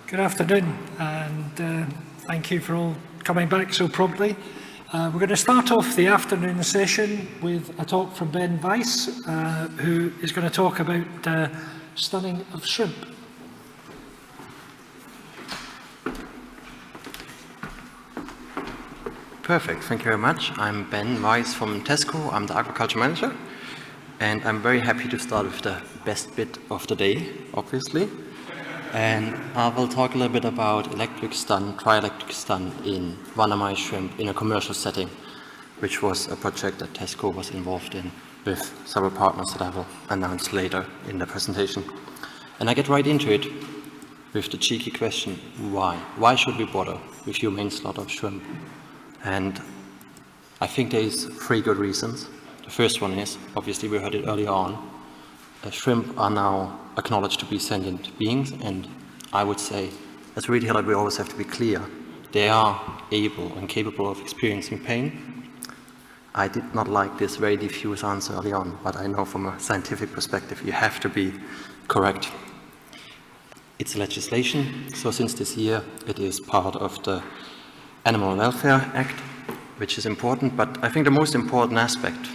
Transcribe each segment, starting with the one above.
Good afternoon, and thank you for all coming back so promptly. We're going to start off the afternoon session with a talk from Ben Weis, who is going to talk about stunning of shrimp. Perfect, thank you very much. I'm Ben Weis from Tesco. I'm the Aquaculture Manager, and I'm very happy to start with the best bit of the day, obviously. And I will talk a little bit about electric stun, tri-electric stun in vannamei shrimp in a commercial setting, which was a project that Tesco was involved in with several partners that I will announce later in the presentation. And I get right into it with the cheeky question, why? Why should we bother with humane slaughter of shrimp? And I think there is three good reasons. The first one is, obviously we heard it earlier on, shrimp are now acknowledged to be sentient beings, and I would say, as a retailer, we always have to be clear. They are able and capable of experiencing pain. I did not like this very diffuse answer early on, but I know from a scientific perspective, you have to be correct. It's legislation, so since this year, it is part of the Animal Welfare Act, which is important, but I think the most important aspect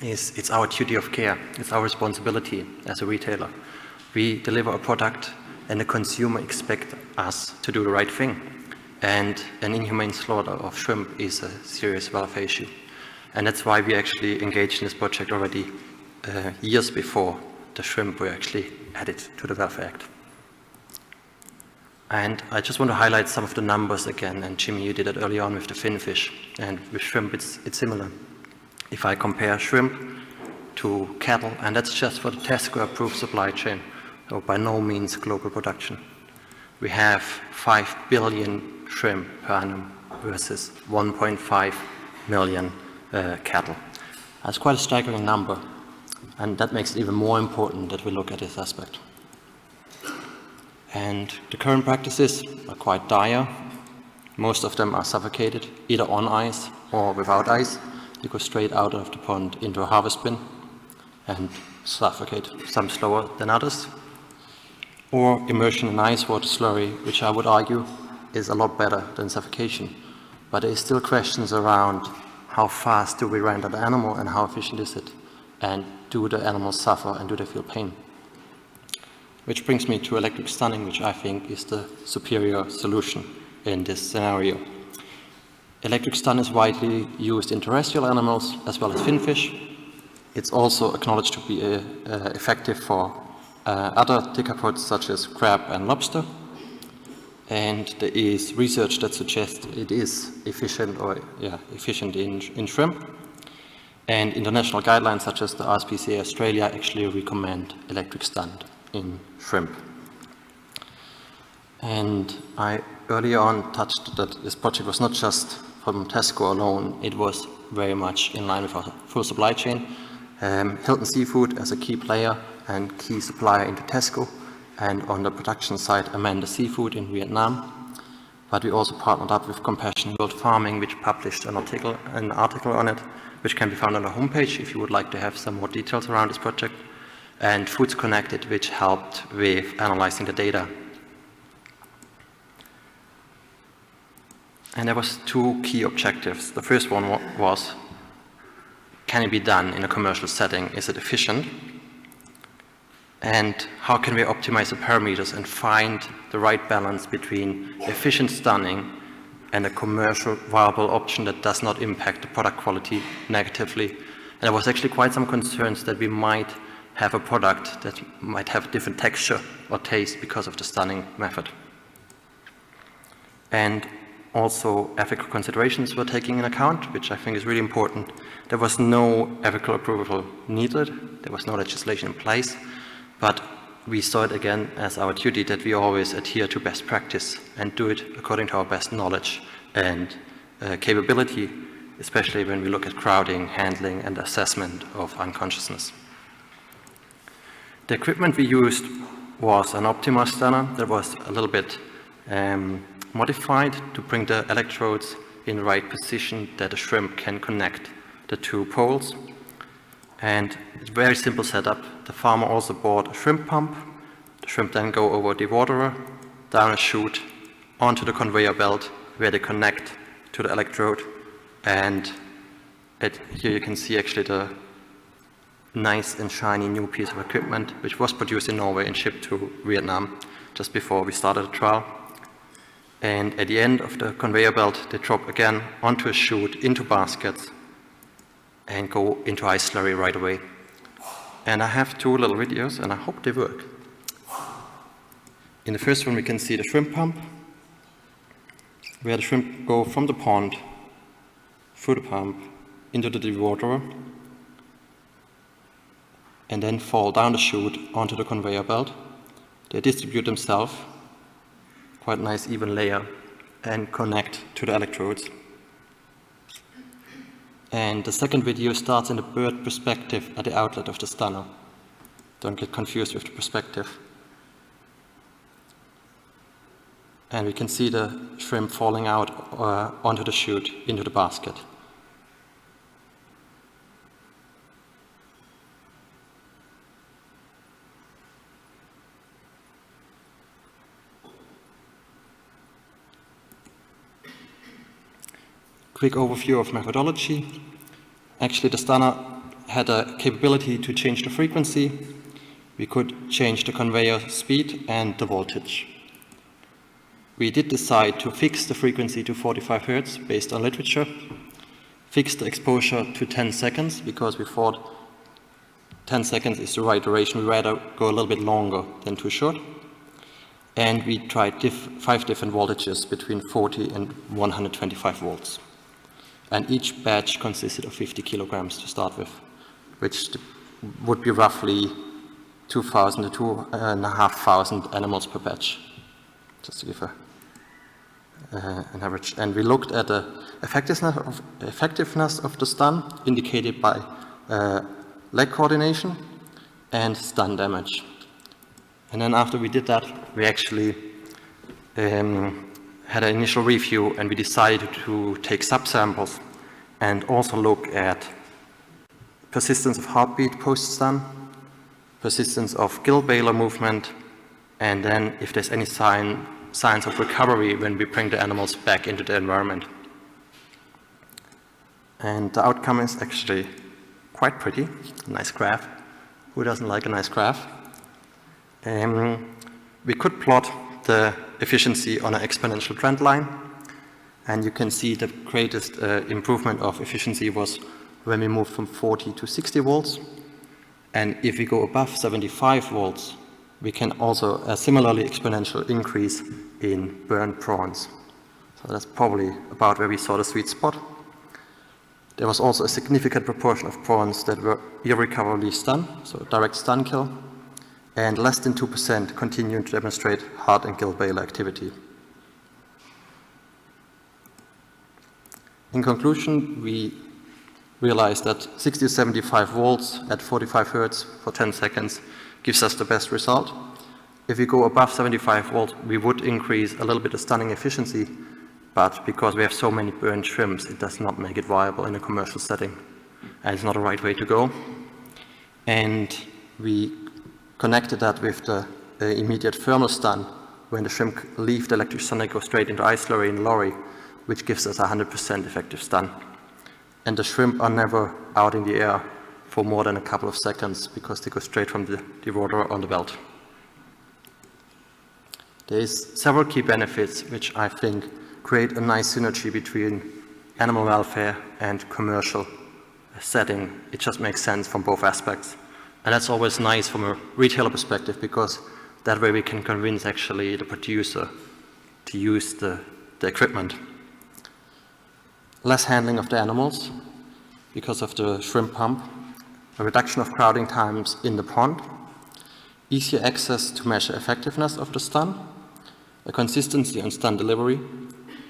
is it's our duty of care, it's our responsibility as a retailer. We deliver a product and the consumer expects us to do the right thing. And an inhumane slaughter of shrimp is a serious welfare issue. And that's why we actually engaged in this project already years before the shrimp were actually added to the Welfare Act. And I just want to highlight some of the numbers again, and Jimmy, you did it early on with the finfish, and with shrimp it's similar. If I compare shrimp to cattle, and that's just for the Tesco approved supply chain, so by no means global production. We have 5 billion shrimp per annum versus 1.5 million cattle. That's quite a staggering number, and that makes it even more important that we look at this aspect. And the current practices are quite dire. Most of them are suffocated, either on ice or without ice. You go straight out of the pond into a harvest bin and suffocate, some slower than others. Or immersion in ice water slurry, which I would argue is a lot better than suffocation. But there is still questions around how fast do we render the animal and how efficient is it? And do the animals suffer and do they feel pain? Which brings me to electric stunning, which I think is the superior solution in this scenario. Electric stun is widely used in terrestrial animals as well as finfish. It's also acknowledged to be effective for other decapods such as crab and lobster. And there is research that suggests it is efficient in shrimp. And international guidelines such as the RSPCA Australia actually recommend electric stun in shrimp. And I earlier on touched that this project was not just from Tesco alone, it was very much in line with our full supply chain. Hilton Seafood as a key player and key supplier into Tesco, and on the production side, Amanda Seafood in Vietnam. But we also partnered up with Compassion World Farming, which published an article on it, which can be found on our homepage if you would like to have some more details around this project. And Foods Connected, which helped with analyzing the data. And there was two key objectives. The first one was, can it be done in a commercial setting? Is it efficient? And how can we optimize the parameters and find the right balance between efficient stunning and a commercial viable option that does not impact the product quality negatively? And there was actually quite some concerns that we might have a product that might have a different texture or taste because of the stunning method. And also ethical considerations were taken in account, which I think is really important. There was no ethical approval needed, there was no legislation in place, but we saw it again as our duty that we always adhere to best practice and do it according to our best knowledge and capability, especially when we look at crowding, handling, and assessment of unconsciousness. The equipment we used was an Optima stunner that was a little bit modified to bring the electrodes in the right position that the shrimp can connect the two poles. And it's a very simple setup. The farmer also bought a shrimp pump. The shrimp then go over the waterer, down a chute, onto the conveyor belt, where they connect to the electrode. And here you can see actually the nice and shiny new piece of equipment, which was produced in Norway and shipped to Vietnam just before we started the trial. And at the end of the conveyor belt, they drop again onto a chute, into baskets, and go into ice slurry right away. And I have two little videos, and I hope they work. In the first one, we can see the shrimp pump, where the shrimp go from the pond, through the pump, into the dewaterer, and then fall down the chute onto the conveyor belt. They distribute themselves, quite a nice even layer, and connect to the electrodes. And the second video starts in the bird perspective at the outlet of the stunner. Don't get confused with the perspective. And we can see the shrimp falling out onto the chute, into the basket. Quick overview of methodology. Actually, the stunner had a capability to change the frequency. We could change the conveyor speed and the voltage. We did decide to fix the frequency to 45 Hz based on literature, fix the exposure to 10 seconds because we thought 10 seconds is the right duration. We'd rather go a little bit longer than too short. And we tried 5 different voltages between 40 and 125 volts. And each batch consisted of 50 kilograms to start with, which would be roughly 2,000 to 2,500 animals per batch, just to give an average. And we looked at the effectiveness of the stun, indicated by leg coordination and stun damage. And then after we did that, we actually had an initial review, and we decided to take subsamples and also look at persistence of heartbeat post-stun, persistence of gill-bailer movement, and then if there's any signs of recovery when we bring the animals back into the environment. And the outcome is actually quite pretty. Nice graph. Who doesn't like a nice graph? We could plot the efficiency on an exponential trend line, and you can see the greatest improvement of efficiency was when we moved from 40 to 60 volts. And if we go above 75 volts, we can also a similarly exponential increase in burnt prawns. So that's probably about where we saw the sweet spot. There was also a significant proportion of prawns that were irrecoverably stunned, so direct stun kill, and less than 2% continued to demonstrate heart and gill-bailer activity. In conclusion, we realized that 60 to 75 volts at 45 Hz for 10 seconds gives us the best result. If we go above 75 volts, we would increase a little bit of stunning efficiency, but because we have so many burned shrimps, it does not make it viable in a commercial setting, and it's not the right way to go. And we connected that with the immediate thermal stun when the shrimp leave the electric stun, they go straight into ice slurry in lorry, which gives us 100% effective stun. And the shrimp are never out in the air for more than a couple of seconds because they go straight from the dewaterer on the belt. There is several key benefits which I think create a nice synergy between animal welfare and commercial setting. It just makes sense from both aspects. And that's always nice from a retailer perspective because that way we can convince actually the producer to use the equipment. Less handling of the animals because of the shrimp pump, a reduction of crowding times in the pond, easier access to measure effectiveness of the stun, a consistency on stun delivery,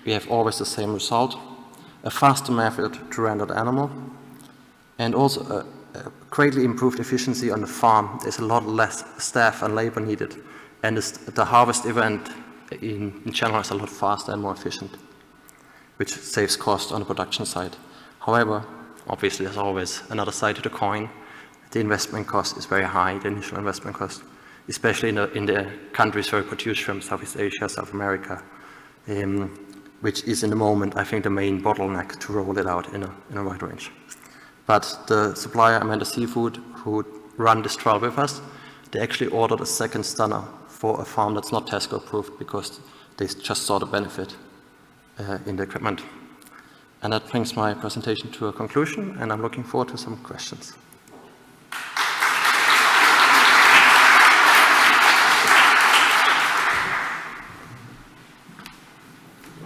we have always the same result, a faster method to render the animal, and also a greatly improved efficiency on the farm. There's a lot less staff and labor needed, and the harvest event in general is a lot faster and more efficient, which saves cost on the production side. However, obviously there's always another side to the coin. The investment cost is very high, the initial investment cost, especially in the countries where we produce shrimp, Southeast Asia, South America, which is in the moment, I think, the main bottleneck to roll it out in a wide range. But the supplier, Amanda Seafood, who run this trial with us, they actually ordered a second stunner for a farm that's not Tesco approved because they just saw the benefit in the equipment. And that brings my presentation to a conclusion, and I'm looking forward to some questions.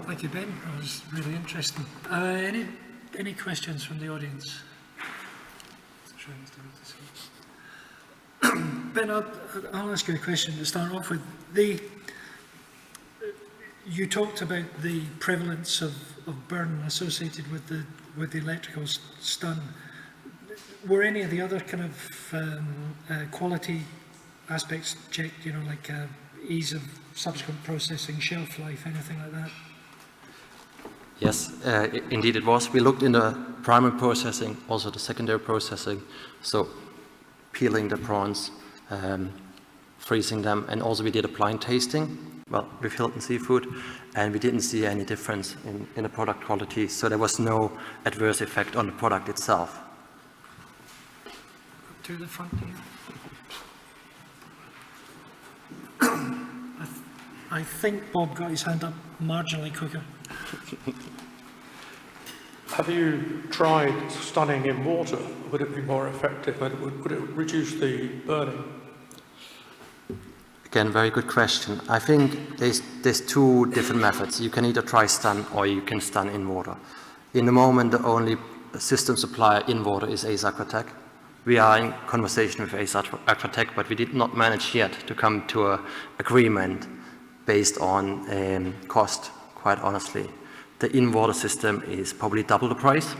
Thank you, Ben. That was really interesting. Any questions from the audience? Ben, I'll ask you a question to start off with. You talked about the prevalence of burn associated with the electrical stun. Were any of the other kind of quality aspects checked? You know, like ease of subsequent processing, shelf life, anything like that? Yes, indeed it was. We looked in the primary processing, also the secondary processing, so peeling the prawns, freezing them, and also we did a blind tasting, well, with Hilton Seafood, and we didn't see any difference in the product quality, so there was no adverse effect on the product itself. To the front here. I think Bob got his hand up marginally quicker. Have you tried stunning in water? Would it be more effective? Would it reduce the burning? Again, very good question. I think there's two different methods. You can either try stun or you can stun in water. In the moment, the only system supplier in water is Ace Aquatech. We are in conversation with Ace Aquatech, but we did not manage yet to come to an agreement based on cost, quite honestly. The in-water system is probably double the price,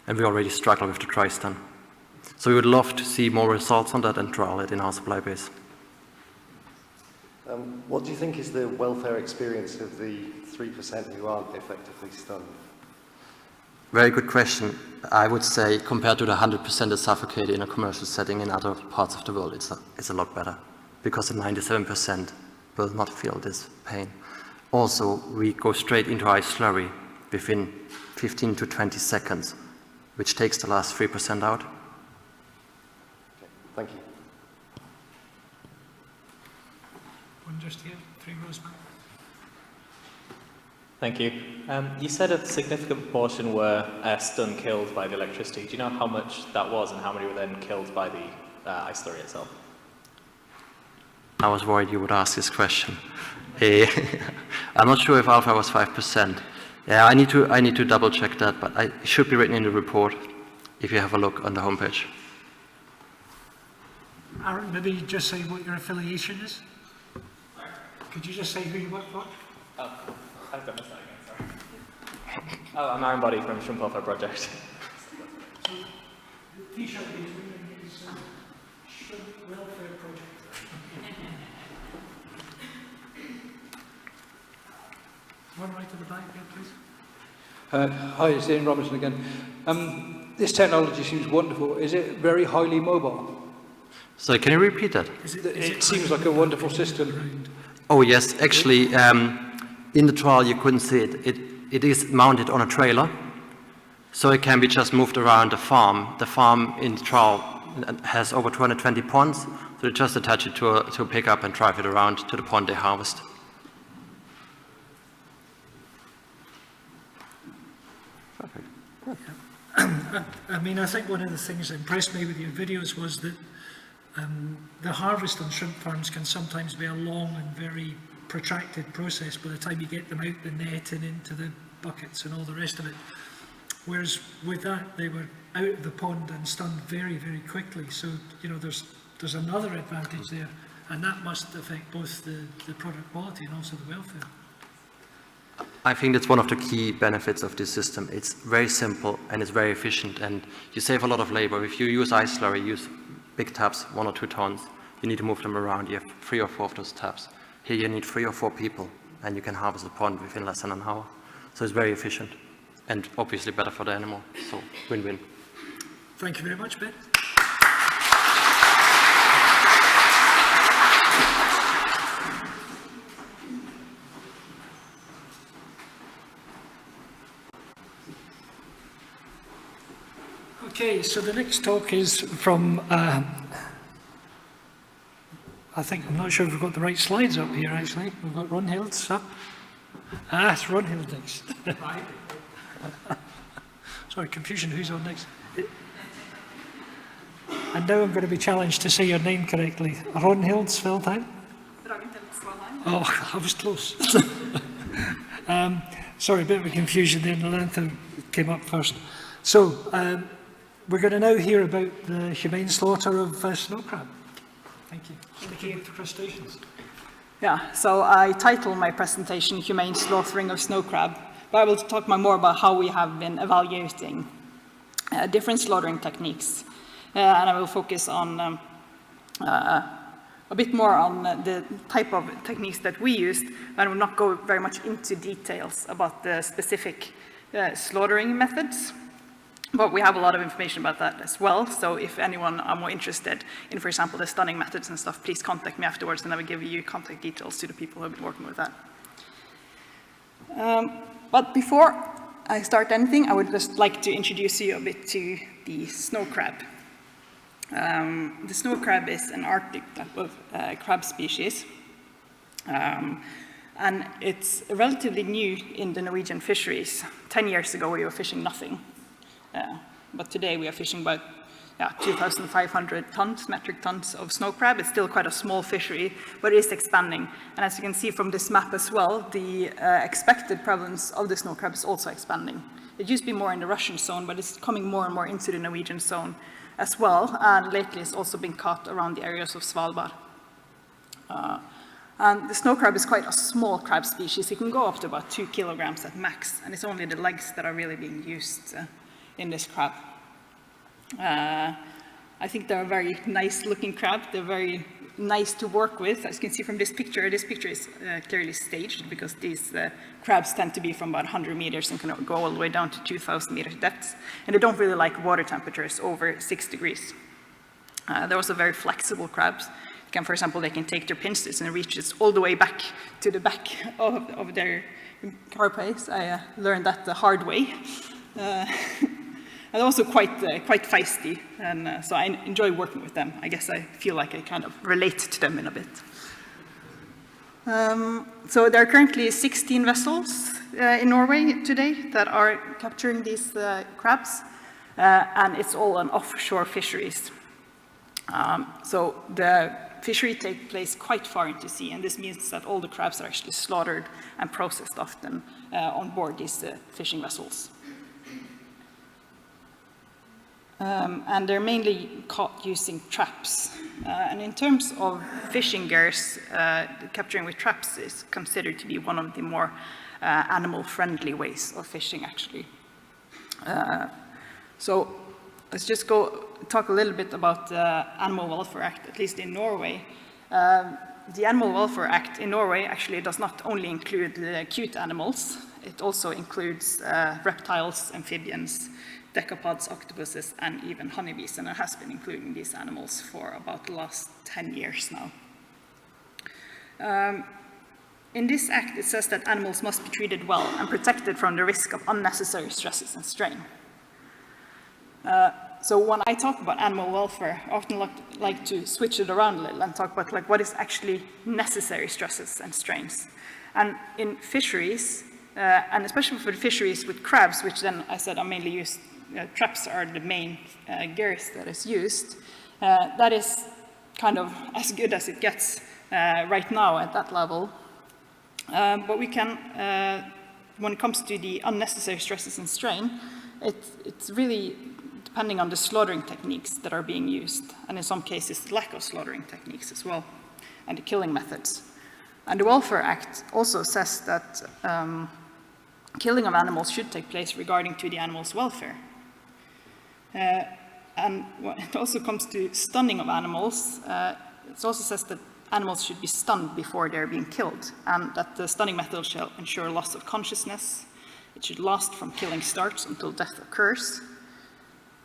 and we already struggle with the dry stun. So we would love to see more results on that and trial it in our supply base. What do you think is the welfare experience of the 3% who aren't effectively stunned? Very good question. I would say compared to the 100% that suffocate in a commercial setting in other parts of the world, it's a lot better, because the 97% will not feel this pain. Also, we go straight into ice slurry within 15 to 20 seconds, which takes the last 3% out. Okay, thank you. One just here, 3 rows back. Thank you. You said a significant portion were stunned, killed by the electricity. Do you know how much that was and how many were then killed by the ice slurry itself? I was worried you would ask this question. I'm not sure if alpha was 5%. Yeah, I need to double check that, but it should be written in the report if you have a look on the homepage. Aaron, maybe just say what your affiliation is? Could you just say who you work for? Oh, I've done this again, sorry. Oh, I'm Aaron Body from Shrimp Welfare Project. So, the t-shirt he's wearing is Shrimp Welfare Project. One right at the back there, please. Hi, it's Ian Robinson again. This technology seems wonderful. Is it very highly mobile? So can you repeat that? It seems like a wonderful system. Oh yes, actually, in the trial you couldn't see it. It is mounted on a trailer, so it can be just moved around the farm. The farm in the trial has over 220 ponds, so you just attach it to a pickup and drive it around to the pond they harvest. Perfect. I mean, I think one of the things that impressed me with your videos was that the harvest on shrimp farms can sometimes be a long and very protracted process by the time you get them out the net and into the buckets and all the rest of it. Whereas with that, they were out of the pond and stunned very, very quickly. So, you know, there's another advantage there, and that must affect both the product quality and also the welfare. I think that's one of the key benefits of this system. It's very simple and it's very efficient, and you save a lot of labor. If you use ice slurry, use big taps, 1 or 2 tons, you need to move them around. You have 3 or 4 of those taps. Here you need 3 or 4 people, and you can harvest the pond within less than an hour. So it's very efficient, and obviously better for the animal, so win-win. Thank you very much, Ben. Okay, so the next talk is from, I'm not sure if we've got the right slides up here actually. We've got Ragnhild's up. It's Ragnhild next. Sorry, confusion, who's on next? And now I'm going to be challenged to say your name correctly. Ragnhild Svalheim? Ragnhild Svalheim. Oh, I was close. Sorry, a bit of a confusion there. Nilantha came up first. So, we're going to now hear about the humane slaughter of snow crab. Thank you. Thank you. The crustaceans. Yeah, so I title my presentation Humane Slaughtering of Snow Crab, but I will talk more about how we have been evaluating different slaughtering techniques. And I will focus on a bit more on the type of techniques that we used, and I will not go very much into details about the specific slaughtering methods. But we have a lot of information about that as well, so if anyone are more interested in, for example, the stunning methods and stuff, please contact me afterwards and I will give you contact details to the people who have been working with that. But before I start anything, I would just like to introduce you a bit to the snow crab. The snow crab is an Arctic type of crab species, and it's relatively new in the Norwegian fisheries. 10 years ago we were fishing nothing. But today we are fishing about 2,500 metric tons of snow crab. It's still quite a small fishery, but it is expanding. And as you can see from this map as well, the expected prevalence of the snow crab is also expanding. It used to be more in the Russian zone, but it's coming more and more into the Norwegian zone as well. And lately it's also been caught around the areas of Svalbard. And the snow crab is quite a small crab species. It can go up to about 2 kilograms at max, and it's only the legs that are really being used in this crab. I think they're a very nice looking crab. They're very nice to work with. As you can see from this picture is clearly staged because these crabs tend to be from about 100 meters and can go all the way down to 2,000 meters depth. And they don't really like water temperatures over 6 degrees. They're also very flexible crabs. For example, they can take their pincers and reach this all the way back to the back of their carapace. I learned that the hard way. And also quite feisty, and so I enjoy working with them. I guess I feel like I kind of relate to them in a bit. So there are currently 16 vessels in Norway today that are capturing these crabs, and it's all on offshore fisheries. So the fishery takes place quite far into sea, and this means that all the crabs are actually slaughtered and processed often on board these fishing vessels. And they're mainly caught using traps. And in terms of fishing gears, capturing with traps is considered to be one of the more animal-friendly ways of fishing, actually. So let's just talk a little bit about the Animal Welfare Act, at least in Norway. The Animal Welfare Act in Norway actually does not only include the cute animals, it also includes reptiles, amphibians, decapods, octopuses, and even honeybees, and it has been including these animals for about the last 10 years now. In this act, it says that animals must be treated well and protected from the risk of unnecessary stresses and strain. So when I talk about animal welfare, I often like to switch it around a little and talk about what is actually necessary stresses and strains. And in fisheries, and especially for the fisheries with crabs, which then I said are mainly used, traps are the main gears that is used. That is kind of as good as it gets right now at that level. But we can, when it comes to the unnecessary stresses and strain, it's really depending on the slaughtering techniques that are being used, and in some cases the lack of slaughtering techniques as well, and the killing methods. And the Welfare Act also says that killing of animals should take place regarding to the animal's welfare. And when it also comes to stunning of animals, it also says that animals should be stunned before they're being killed, and that the stunning method shall ensure loss of consciousness. It should last from killing starts until death occurs.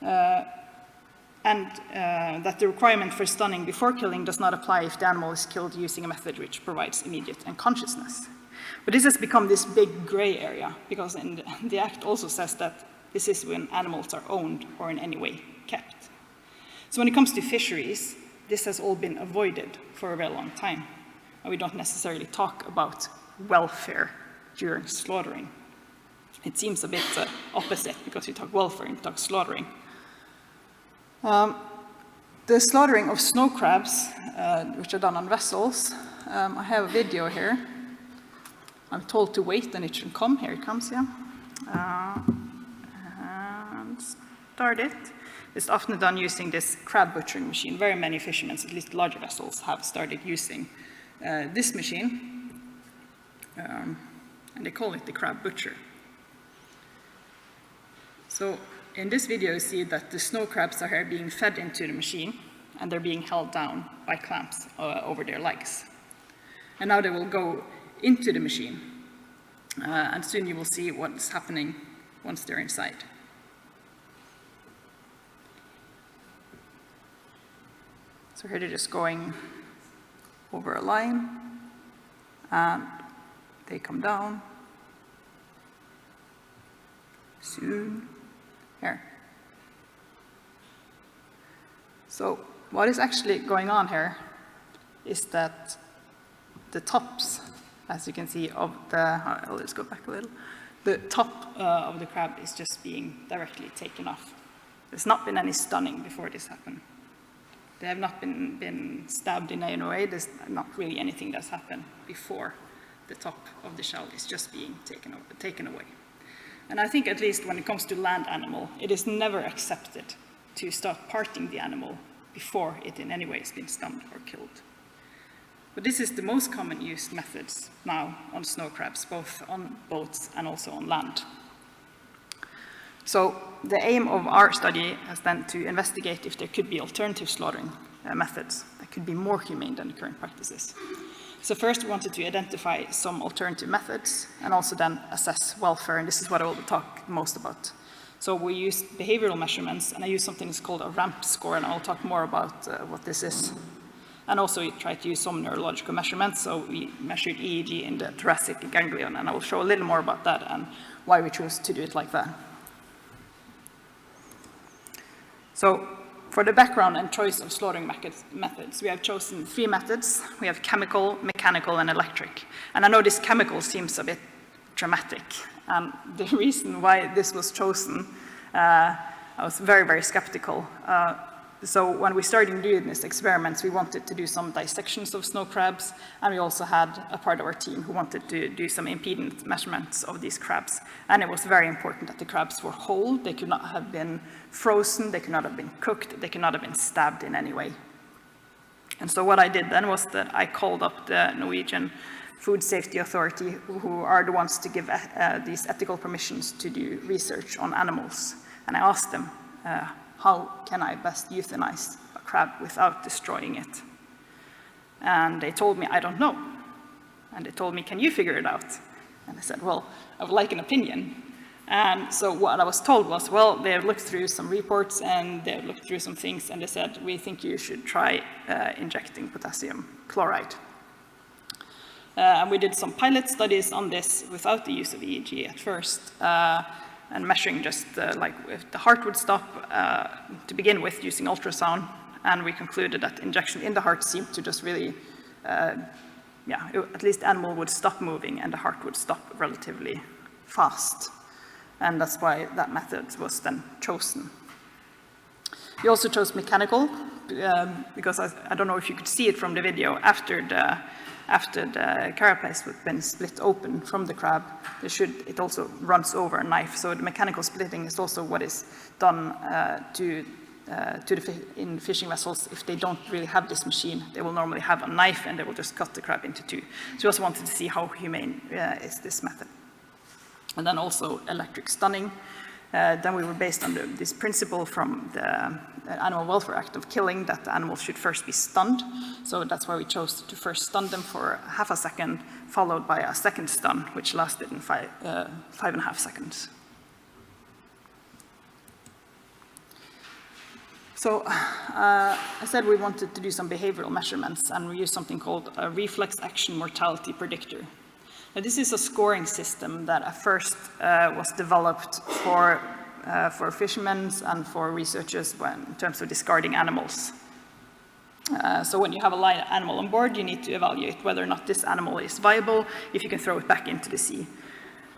And that the requirement for stunning before killing does not apply if the animal is killed using a method which provides immediate unconsciousness. But this has become this big gray area, because the Act also says that this is when animals are owned or in any way kept. So when it comes to fisheries, this has all been avoided for a very long time. And we don't necessarily talk about welfare during slaughtering. It seems a bit opposite, because you talk welfare and you talk slaughtering. The slaughtering of snow crabs, which are done on vessels, I have a video here. I'm told to wait and it should come. Here it comes, yeah. And start it. It's often done using this crab butchering machine. Very many fishermen, at least larger vessels, have started using this machine. And they call it the crab butcher. So in this video, you see that the snow crabs are here being fed into the machine, and they're being held down by clamps over their legs. And now they will go into the machine, and soon you will see what's happening once they're inside. So here they're just going over a line, and they come down. Soon. Here. So what is actually going on here is that the tops, as you can see, of the, let's go back a little, the top of the crab is just being directly taken off. There's not been any stunning before this happened. They have not been stabbed in any way. There's not really anything that's happened before the top of the shell is just being taken away. And I think, at least when it comes to land animal, it is never accepted to start parting the animal before it in any way has been stunned or killed. But this is the most common used methods now on snow crabs, both on boats and also on land. So the aim of our study is then to investigate if there could be alternative slaughtering methods that could be more humane than the current practices. So first we wanted to identify some alternative methods and also then assess welfare, and this is what I will talk most about. So we used behavioral measurements, and I used something that's called a RAMP score, and I'll talk more about what this is. And also we tried to use some neurological measurements, so we measured EEG in the thoracic ganglion, and I will show a little more about that and why we chose to do it like that. So for the background and choice of slaughtering methods, we have chosen 3 methods. We have chemical, mechanical, and electric. And I know this chemical seems a bit dramatic. And the reason why this was chosen, I was very, very skeptical. So when we started doing these experiments, we wanted to do some dissections of snow crabs, and we also had a part of our team who wanted to do some impedance measurements of these crabs. And it was very important that the crabs were whole. They could not have been frozen, they could not have been cooked, they could not have been stabbed in any way. And so what I did then was that I called up the Norwegian Food Safety Authority, who are the ones to give these ethical permissions to do research on animals. And I asked them, how can I best euthanize a crab without destroying it? And they told me, I don't know. And they told me, can you figure it out? And I said, well, I would like an opinion. And so what I was told was, well, they have looked through some reports and they have looked through some things, and they said, we think you should try injecting potassium chloride. And we did some pilot studies on this without the use of EEG at first, and measuring just like if the heart would stop to begin with using ultrasound, and we concluded that injection in the heart seemed to just really, at least animal would stop moving and the heart would stop relatively fast. And that's why that method was then chosen. We also chose mechanical, because I don't know if you could see it from the video, after the carapace has been split open from the crab, it also runs over a knife. So the mechanical splitting is also what is done in fishing vessels. If they don't really have this machine, they will normally have a knife and they will just cut the crab into 2. So we also wanted to see how humane is this method. And then also electric stunning. Then we were based on this principle from the Animal Welfare Act of killing, that the animals should first be stunned. So that's why we chose to first stun them for half a second, followed by a second stun, which lasted in 5.5 seconds. So I said we wanted to do some behavioral measurements, and we used something called a reflex action mortality predictor. Now, this is a scoring system that at first was developed for for fishermen and for researchers in terms of discarding animals. So when you have a live animal on board, you need to evaluate whether or not this animal is viable, if you can throw it back into the sea.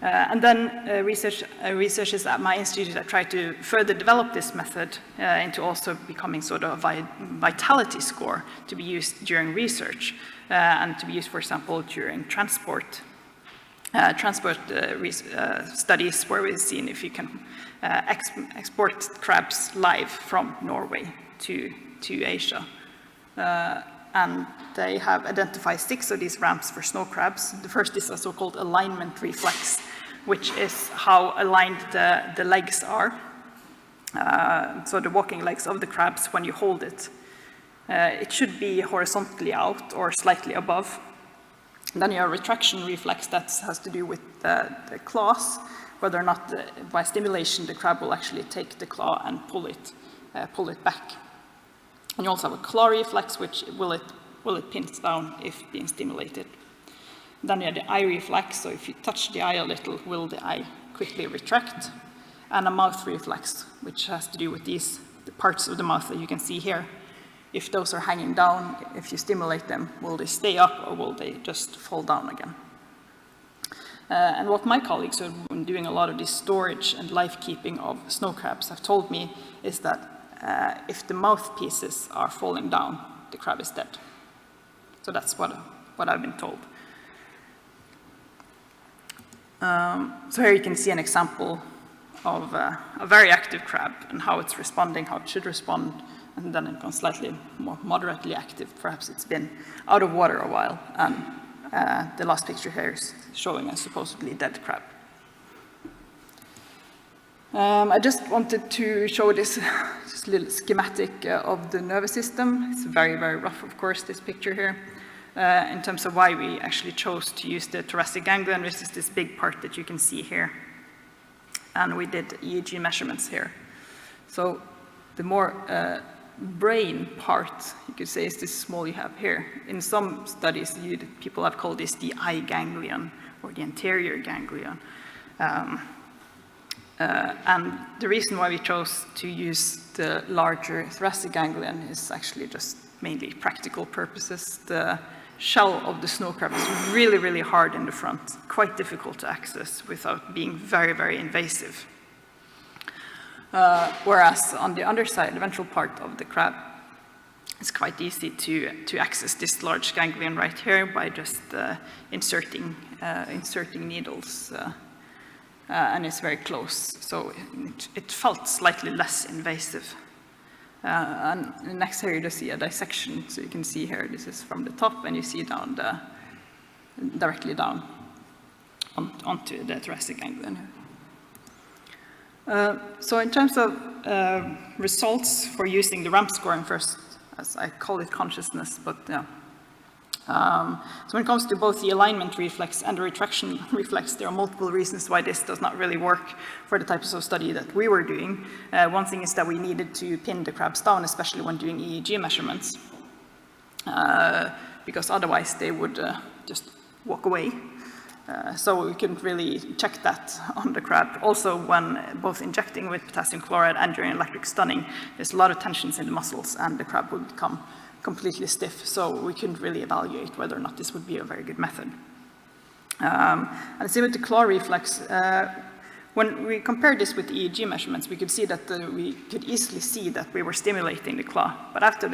And then researchers at my institute have tried to further develop this method into also becoming sort of a vitality score to be used during research and to be used, for example, during transport studies where we've seen if you can export crabs live from Norway to Asia. And they have identified 6 of these ramps for snow crabs. The first is a so-called alignment reflex, which is how aligned the legs are. So the walking legs of the crabs when you hold it. It should be horizontally out or slightly above. And then you have a retraction reflex that has to do with the claws, whether or not by stimulation the crab will actually take the claw and pull it back. And you also have a claw reflex, which will it pins down if being stimulated. Then you have the eye reflex, so if you touch the eye a little, will the eye quickly retract? And a mouth reflex, which has to do with the parts of the mouth that you can see here. If those are hanging down, if you stimulate them, will they stay up or will they just fall down again? And what my colleagues who have been doing a lot of this storage and life keeping of snow crabs have told me is that if the mouth pieces are falling down, the crab is dead. So that's what I've been told. So here you can see an example of a very active crab and how it's responding, how it should respond, and then it becomes slightly more moderately active. Perhaps it's been out of water a while, and the last picture here is showing a supposedly dead crab. I just wanted to show this little schematic of the nervous system. It's very, very rough, of course, this picture here, in terms of why we actually chose to use the thoracic ganglion, which is this big part that you can see here. And we did EEG measurements here. So the more brain part, you could say, is this small you have here. In some studies, people have called this the eye ganglion or the anterior ganglion. And the reason why we chose to use the larger thoracic ganglion is actually just mainly practical purposes. The shell of the snow crab is really, really hard in the front, quite difficult to access without being very, very invasive. Whereas on the underside, the ventral part of the crab, it's quite easy to access this large ganglion right here by just inserting needles. And it's very close, so it felt slightly less invasive. And next here you just see a dissection, so you can see here, this is from the top, and you see down directly down onto the thoracic ganglion here. So in terms of results for using the ramp scoring first, as I call it consciousness, but yeah. So when it comes to both the alignment reflex and the retraction reflex, there are multiple reasons why this does not really work for the types of study that we were doing. One thing is that we needed to pin the crabs down, especially when doing EEG measurements, because otherwise they would just walk away. So we couldn't really check that on the crab. Also, when both injecting with potassium chloride and during electric stunning, there's a lot of tensions in the muscles and the crab would become completely stiff, so we couldn't really evaluate whether or not this would be a very good method. And same with the claw reflex. When we compared this with EEG measurements, we could see that we could easily see that we were stimulating the claw, but after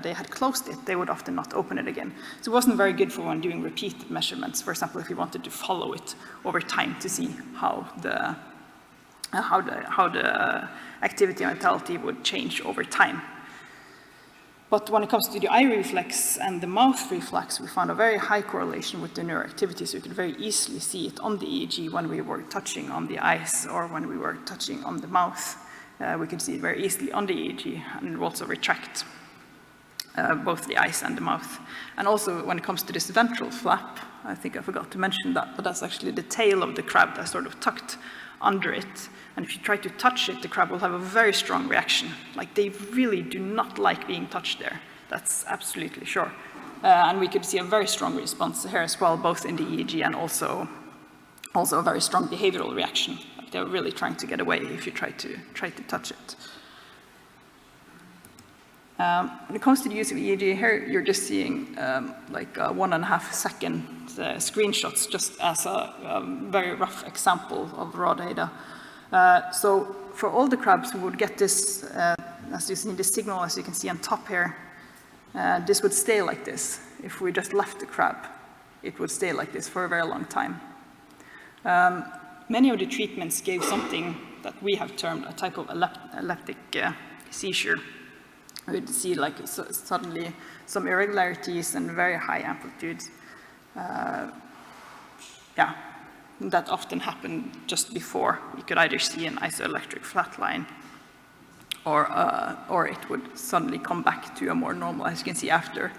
they had closed it, they would often not open it again. So it wasn't very good for when doing repeated measurements. For example, if you wanted to follow it over time to see how the activity and vitality would change over time. But when it comes to the eye reflex and the mouth reflex, we found a very high correlation with the neuroactivity, so we could very easily see it on the EEG when we were touching on the eyes or when we were touching on the mouth. We could see it very easily on the EEG and also retract both the eyes and the mouth. And also when it comes to this ventral flap, I think I forgot to mention that, but that's actually the tail of the crab that's sort of tucked under it. And if you try to touch it, the crab will have a very strong reaction. Like, they really do not like being touched there. That's absolutely sure. And we could see a very strong response here as well, both in the EEG and also a very strong behavioral reaction. Like, they're really trying to get away if you try to touch it. When it comes to the use of EEG, here you're just seeing like 1.5 second screenshots, just as a very rough example of raw data. So for all the crabs, we would get this, as you see, the signal, as you can see on top here. This would stay like this. If we just left the crab, it would stay like this for a very long time. Many of the treatments gave something that we have termed a type of epileptic seizure. We'd see like suddenly some irregularities and very high amplitudes. Yeah, that often happened just before. You could either see an isoelectric flatline, or it would suddenly come back to a more normal. As you can see, after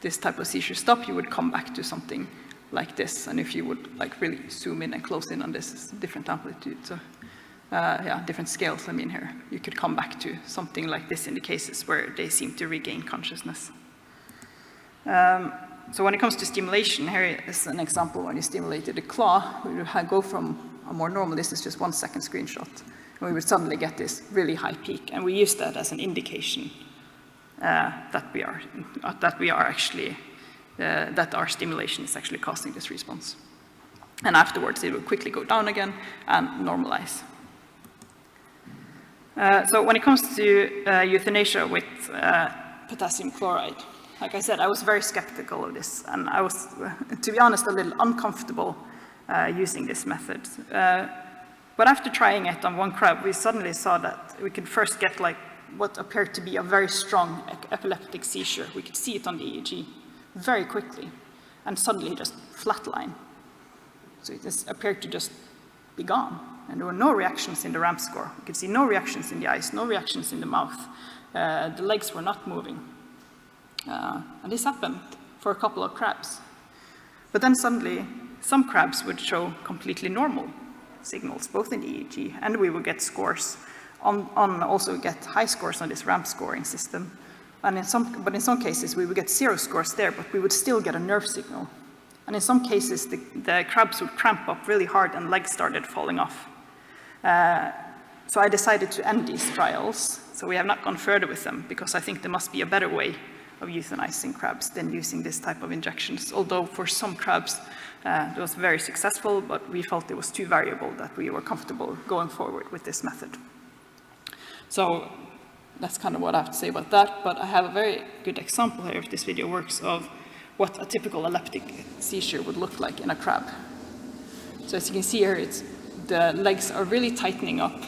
this type of seizure stop, you would come back to something like this. And if you would like really zoom in and close in on this, different amplitudes. So, yeah, different scales, I mean here. You could come back to something like this in the cases where they seem to regain consciousness. So when it comes to stimulation, here is an example when you stimulated a claw. We would go from a more normal, this is just 1 second screenshot, and we would suddenly get this really high peak. And we use that as an indication that our stimulation is actually causing this response. And afterwards, it will quickly go down again and normalize. So when it comes to euthanasia with potassium chloride, like I said, I was very skeptical of this, and I was, to be honest, a little uncomfortable using this method. But after trying it on one crab, we suddenly saw that we could first get like what appeared to be a very strong epileptic seizure. We could see it on the EEG very quickly, and suddenly just flatline. So it just appeared to just be gone. And there were no reactions in the ramp score. You could see no reactions in the eyes, no reactions in the mouth. The legs were not moving. And this happened for a couple of crabs. But then suddenly, some crabs would show completely normal signals, both in the EEG, and we would get scores also get high scores on this ramp scoring system. And in some cases, we would get 0 scores there, but we would still get a nerve signal. And in some cases, the crabs would cramp up really hard and legs started falling off. So I decided to end these trials. So we have not gone further with them, because I think there must be a better way of euthanizing crabs than using this type of injections. Although for some crabs, it was very successful, but we felt it was too variable that we were comfortable going forward with this method. So that's kind of what I have to say about that, but I have a very good example here, if this video works, of what a typical epileptic seizure would look like in a crab. So as you can see here, the legs are really tightening up.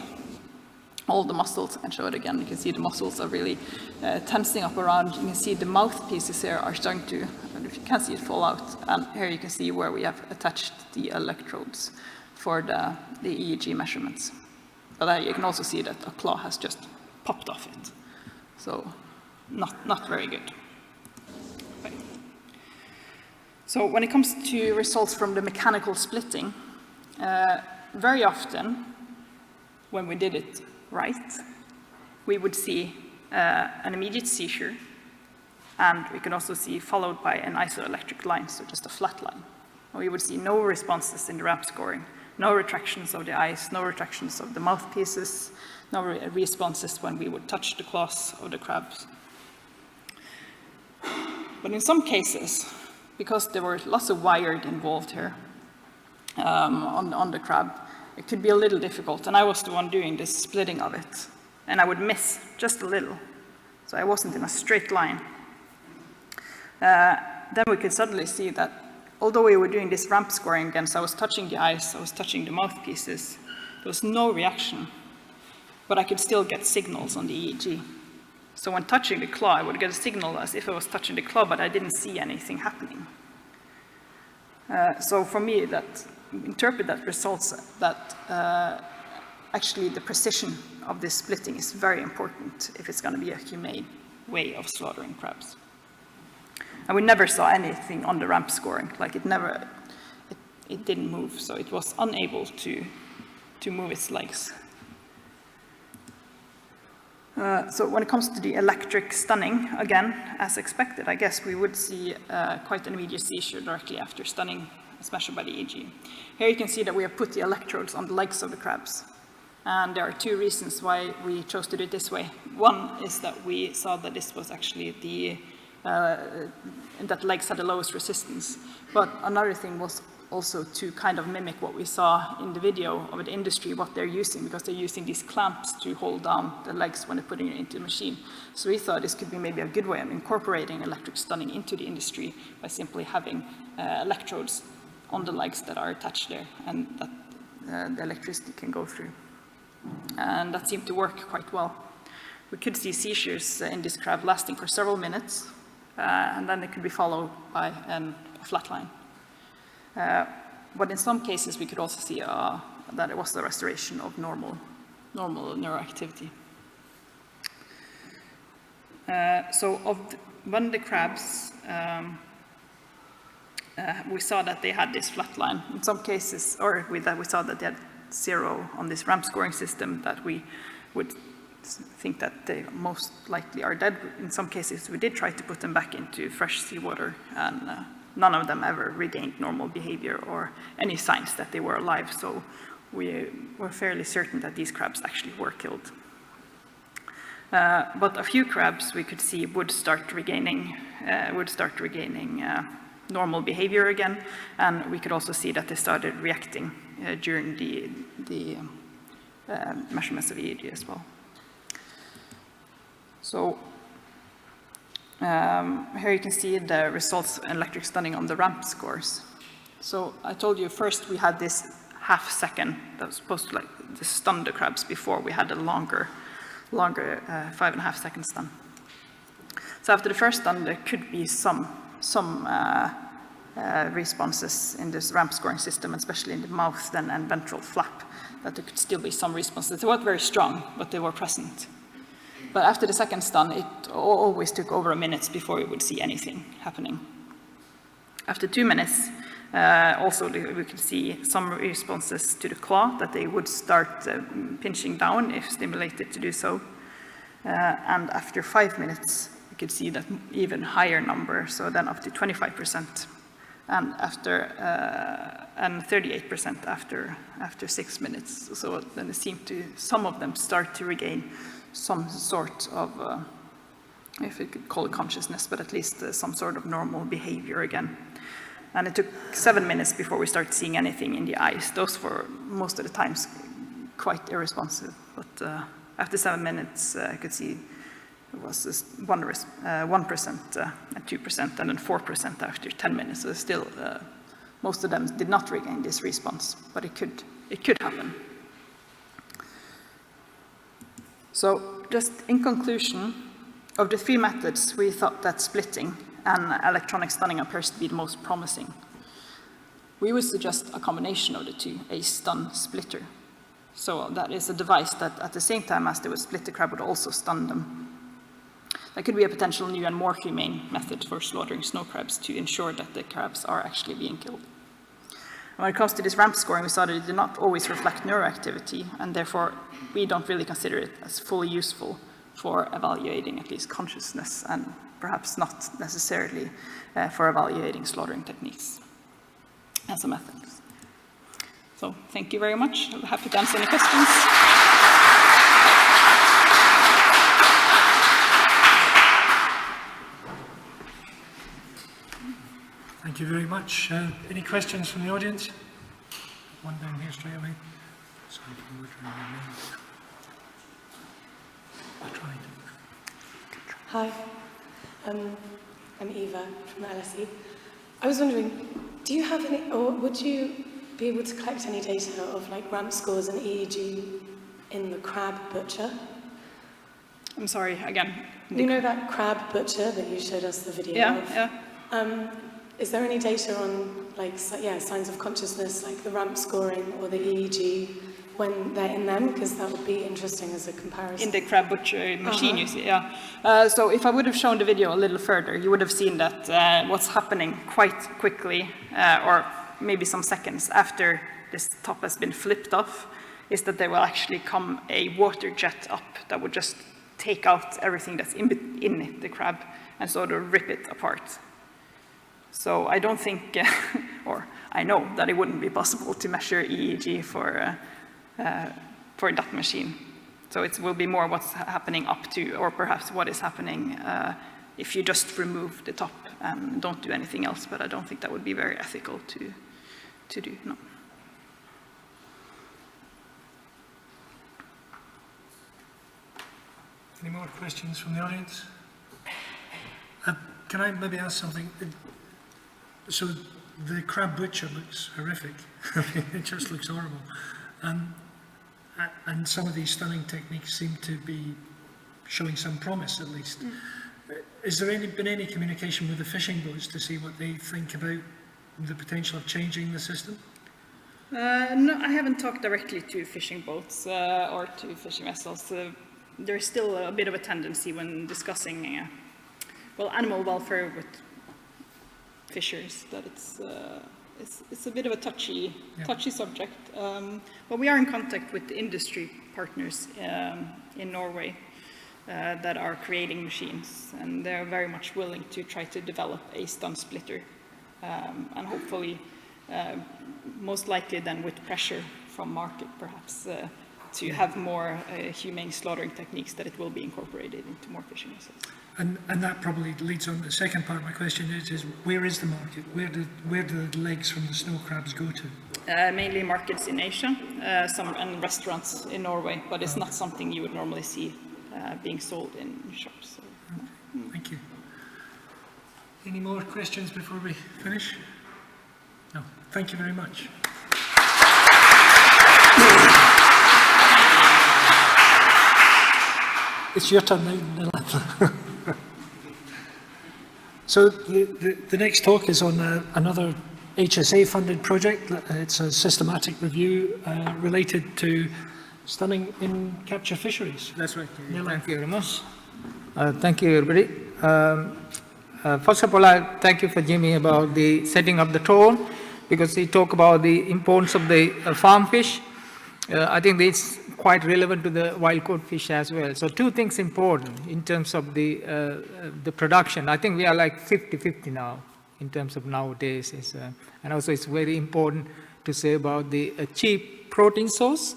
All the muscles, I can show it again, you can see the muscles are really tensing up around. You can see the mouthpieces here are starting to, I don't know if you can see it fall out, and here you can see where we have attached the electrodes for the EEG measurements. But you can also see that a claw has just popped off it. So not very good. Okay. So when it comes to results from the mechanical splitting, very often when we did it right, we would see an immediate seizure, and we can also see followed by an isoelectric line, so just a flat line. And we would see no responses in the ramp scoring, no retractions of the eyes, no retractions of the mouthpieces, no responses when we would touch the claws of the crabs. But in some cases, because there were lots of wiring involved here on the crab, it could be a little difficult, and I was the one doing this splitting of it, and I would miss just a little, so I wasn't in a straight line. Then we could suddenly see that although we were doing this ramp scoring again, so I was touching the eyes, I was touching the mouthpieces, there was no reaction, but I could still get signals on the EEG. So when touching the claw, I would get a signal as if I was touching the claw, but I didn't see anything happening. So for me, interpret that results that actually the precision of this splitting is very important if it's going to be a humane way of slaughtering crabs. And we never saw anything on the ramp scoring, like it didn't move, so it was unable to move its legs. So when it comes to the electric stunning, again, as expected, I guess we would see quite an immediate seizure directly after stunning as measured by the EEG. Here you can see that we have put the electrodes on the legs of the crabs. And there are two reasons why we chose to do it this way. One is that we saw that this was actually that legs had the lowest resistance. But another thing was also to kind of mimic what we saw in the video of the industry, what they're using, because they're using these clamps to hold down the legs when they're putting it into the machine. So we thought this could be maybe a good way of incorporating electric stunning into the industry by simply having electrodes on the legs that are attached there and that the electricity can go through. And that seemed to work quite well. We could see seizures in this crab lasting for several minutes, and then it could be followed by a flat line. But in some cases, we could also see that it was the restoration of normal neuroactivity. So when the crabs, we saw that they had this flat line. In some cases, we saw that they had 0 on this ramp scoring system, that we would think that they most likely are dead. In some cases, we did try to put them back into fresh seawater, and none of them ever regained normal behavior or any signs that they were alive. So we were fairly certain that these crabs actually were killed. But a few crabs we could see would start regaining normal behavior again, and we could also see that they started reacting during the measurements of EEG as well. So here you can see the results of electric stunning on the ramp scores. So I told you first we had this half second that was supposed to stun the crabs before we had a longer 5.5 second stun. So after the first stun, there could be some responses in this ramp scoring system, especially in the mouth and ventral flap, that there could still be some responses. They weren't very strong, but they were present. But after the second stun, it always took over a minute before we would see anything happening. After 2 minutes, also we could see some responses to the claw, that they would start pinching down if stimulated to do so. And after 5 minutes, we could see that even higher number, so then up to 25%, and 38% after 6 minutes. So then it seemed to, some of them start to regain some sort of, if you could call it consciousness, but at least some sort of normal behavior again. And it took 7 minutes before we started seeing anything in the eyes. Those were most of the times quite irresponsive, but after 7 minutes, I could see it was just 1% and 2%, and then 4% after 10 minutes. So still, most of them did not regain this response, but it could happen. So just in conclusion, of the 3 methods, we thought that splitting and electronic stunning appears to be the most promising. We would suggest a combination of the two, a stun splitter. So that is a device that at the same time as they would split the crab would also stun them. That could be a potential new and more humane method for slaughtering snow crabs to ensure that the crabs are actually being killed. When it comes to this ramp scoring, we saw that it did not always reflect neuroactivity, and therefore we don't really consider it as fully useful for evaluating at least consciousness, and perhaps not necessarily for evaluating slaughtering techniques as a method. So thank you very much. I'm happy to answer any questions. Thank you very much. Any questions from the audience? One down here straight away. Sorry, I tried. Hi, I'm Eva from the LSE. I was wondering, do you have any, or would you be able to collect any data of like ramp scores and EEG in the crab butcher? I'm sorry, again. You know that crab butcher that you showed us the video of? Yeah. Is there any data on like signs of consciousness, like the ramp scoring or the EEG when they're in them? Because that would be interesting as a comparison. In the crab butcher machine, you see, yeah. So if I would have shown the video a little further, you would have seen that what's happening quite quickly, or maybe some seconds after this top has been flipped off, is that there will actually come a water jet up that would just take out everything that's in the crab and sort of rip it apart. So I don't think, or I know that it wouldn't be possible to measure EEG for that machine. So it will be more what's happening up to, or perhaps what is happening if you just remove the top and don't do anything else, but I don't think that would be very ethical to do, no. Any more questions from the audience? Can I maybe ask something? So the crab butcher looks horrific. It just looks horrible. And some of these stunning techniques seem to be showing some promise, at least. Has there been any communication with the fishing boats to see what they think about the potential of changing the system? No, I haven't talked directly to fishing boats or to fishing vessels. There's still a bit of a tendency when discussing, well, animal welfare with fisheries, that it's a bit of a touchy subject. But we are in contact with industry partners in Norway that are creating machines, and they're very much willing to try to develop a stun splitter, and hopefully, most likely then with pressure from market perhaps, to have more humane slaughtering techniques, that it will be incorporated into more fishing vessels. And that probably leads on to the second part of my question is where is the market? Where do the legs from the snow crabs go to? Mainly markets in Asia, and restaurants in Norway, but it's not something you would normally see being sold in shops. So. Thank you. Any more questions before we finish? No. Thank you very much. It's your turn now, Nilantha. So the next talk is on another HSA-funded project. It's a systematic review related to stunning in capture fisheries. That's right. Nilantha. Thank you very much. Thank you, everybody. First of all, I thank you for Jimmy about the setting up the tone, because he talked about the importance of the farm fish. I think it's quite relevant to the wild-caught fish as well. So two things important in terms of the production. I think we are like 50-50 now in terms of nowadays. And also it's very important to say about the cheap protein source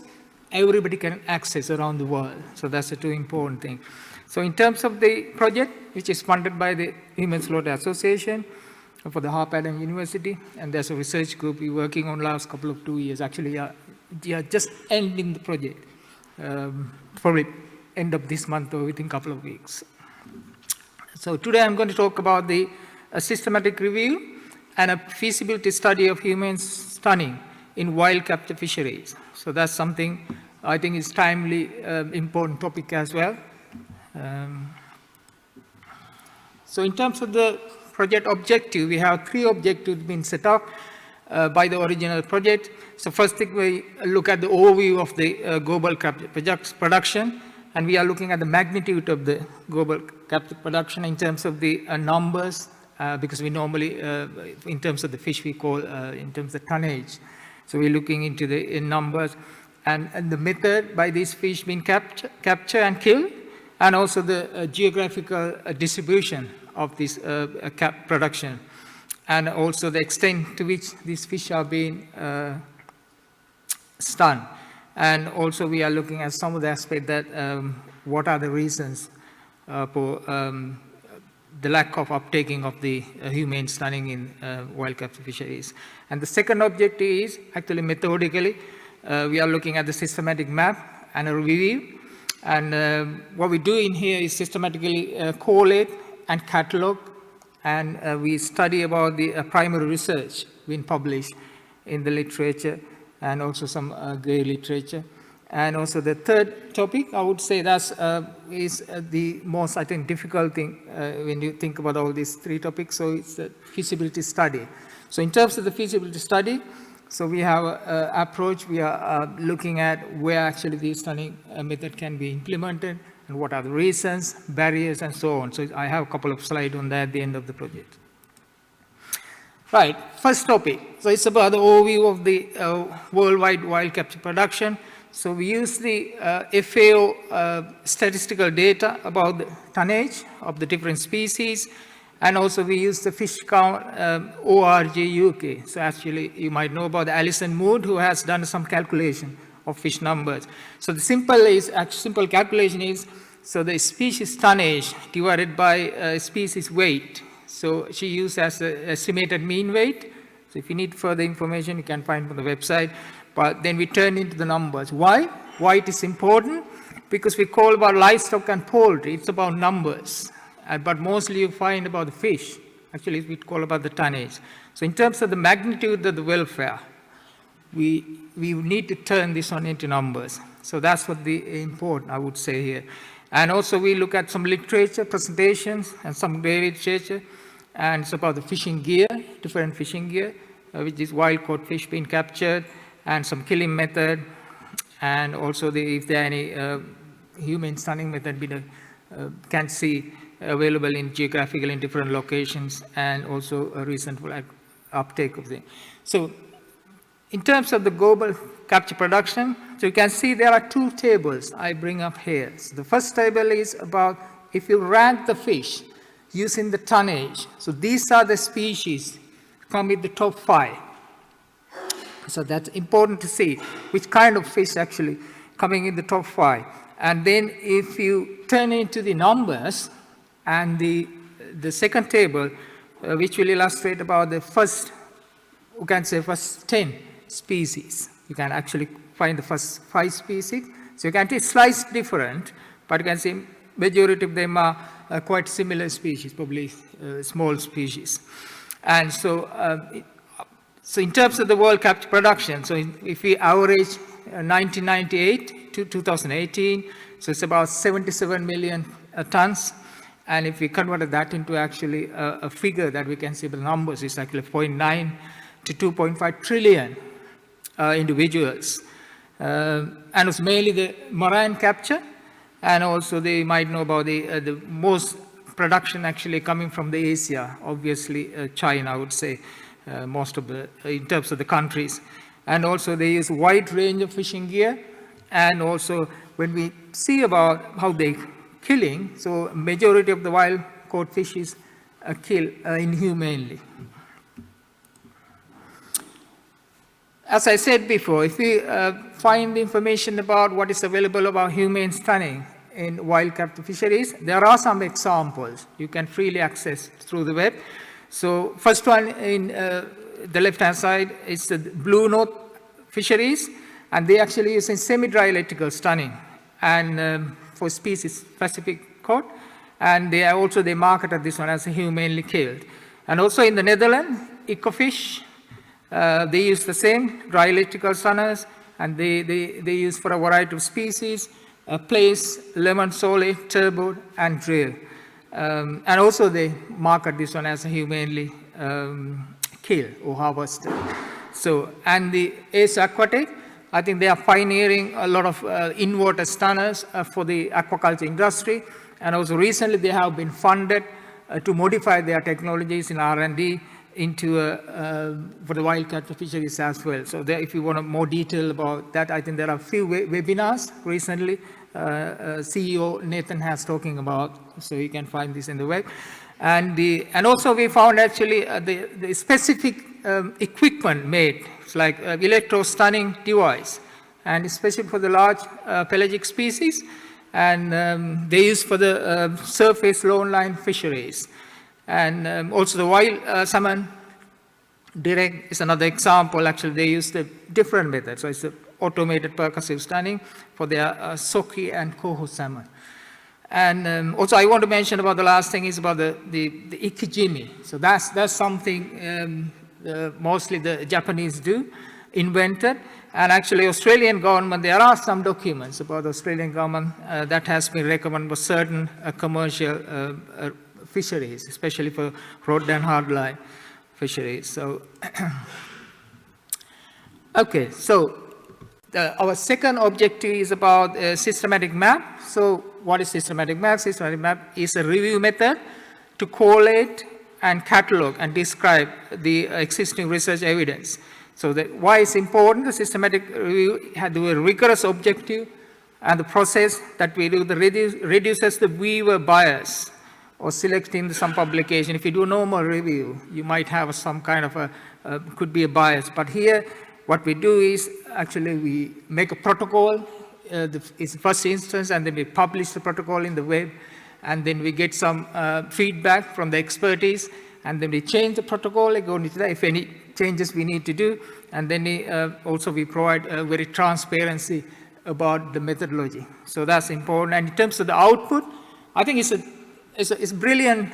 everybody can access around the world. So that's the two important thing. So in terms of the project, which is funded by the Humane Slaughter Association for the Harper Adams University, and there's a research group we're working on last couple of 2 years. Actually, we are just ending the project, probably end of this month or within a couple of weeks. So today I'm going to talk about the systematic review and a feasibility study of humane stunning in wild capture fisheries. So that's something I think is timely, important topic as well. So in terms of the project objective, we have 3 objectives being set up by the original project. So first thing, we look at the overview of the global capture production, and we are looking at the magnitude of the global capture production in terms of the numbers, because we normally, in terms of the fish, we call in terms of tonnage. So we're looking into the numbers and the method by these fish being captured and killed, and also the geographical distribution of this production, and also the extent to which these fish are being stunned. And also we are looking at some of the aspects that what are the reasons for the lack of uptaking of the humane stunning in wild capture fisheries. And the second objective is actually methodically, we are looking at the systematic map and a review. And what we do in here is systematically collate and catalog, and we study about the primary research being published in the literature and also some grey literature. And also the third topic, I would say that's is the most, I think, difficult thing when you think about all these 3 topics. So it's the feasibility study. So in terms of the feasibility study, so we have an approach. We are looking at where actually the stunning method can be implemented and what are the reasons, barriers, and so on. So I have a couple of slides on that at the end of the project. Right, first topic. So it's about the overview of the worldwide wild capture production. So we use the FAO statistical data about the tonnage of the different species, And also we use the fish count ORG UK. So actually you might know about Alison Mood, who has done some calculation of fish numbers. So the simple calculation is, so the species tonnage divided by species weight. So she used as an estimated mean weight. So if you need further information, you can find on the website. But then we turn into the numbers. Why? Why it is important? Because we call about livestock and poultry, it's about numbers. But mostly you find about the fish. Actually, we call about the tonnage. So in terms of the magnitude of the welfare, we need to turn this on into numbers. So that's what the important, I would say here. And also we look at some literature, presentations, and some great literature. And it's about the fishing gear, different fishing gear, which is wild-caught fish being captured, and some killing method, and also if there are any humane stunning method we can see available in geographical in different locations, and also a recent uptake of them. So in terms of the global capture production, so you can see there are two tables I bring up here. So the first table is about if you rank the fish using the tonnage. So these are the species come in the top 5. So that's important to see which kind of fish actually coming in the top 5. And then if you turn into the numbers and the second table, which will illustrate about the first, you can say first 10 species. You can actually find the first 5 species. So you can see slightly different, but you can see majority of them are quite similar species, probably small species. And so, so in terms of the world capture production, so if we average 1998 to 2018, so it's about 77 million tons. And if we convert that into actually a figure that we can see the numbers, it's actually 0.9 to 2.5 trillion individuals. And it's mainly the marine capture, and also they might know about the most production actually coming from the Asia, obviously China, I would say, most of the, in terms of the countries. And also they use wide range of fishing gear, and also when we see about how they killing, so majority of the wild caught fish is killed inhumanely. As I said before, if we find information about what is available about humane stunning in wild capture fisheries, there are some examples you can freely access through the web. So first one in the left-hand side is the Blue Note Fisheries, and they actually use semi-dry electrical stunning and for species specific caught, and they marketed this one as humanely killed. And also in the Netherlands, Ecofish, they use the same dry electrical stunners, and they use for a variety of species, place, lemon sole, turbot, and drill. And also they market this one as a humanely killed or harvested. So, and the Ace Aquatic, I think they are pioneering a lot of in-water stunners for the aquaculture industry, and also recently they have been funded to modify their technologies in R&D into for the wild capture fisheries as well. So there, if you want more detail about that, I think there are a few webinars recently CEO Nathan has talking about, so you can find this in the web. And also we found actually the specific equipment made. It's like electro stunning device, and especially for the large pelagic species, and they use for the surface lone line fisheries. And also the wild salmon direct is another example. Actually, they use the different methods. So it's the automated percussive stunning for their sockeye and coho salmon. And also I want to mention about the last thing is about the ikijimi. So that's something mostly the Japanese invented. And actually Australian government, there are some documents about the Australian government that has been recommended for certain commercial fisheries, especially for rod and hardline fisheries. So, okay, so our second objective is about a systematic map. So what is systematic map? Systematic map is a review method to collate and catalog and describe the existing research evidence. So why it's important, the systematic review had a rigorous objective, and the process that we do reduces the viewer bias or selecting some publication. If you do a normal review, you might have some kind of could be a bias. But here, what we do is actually we make a protocol, it's the first instance, and then we publish the protocol in the web, and then we get some feedback from the expertise, and then we change the protocol according to that, if any changes we need to do, and then also we provide very transparency about the methodology. So that's important. And in terms of the output, I think it's a brilliant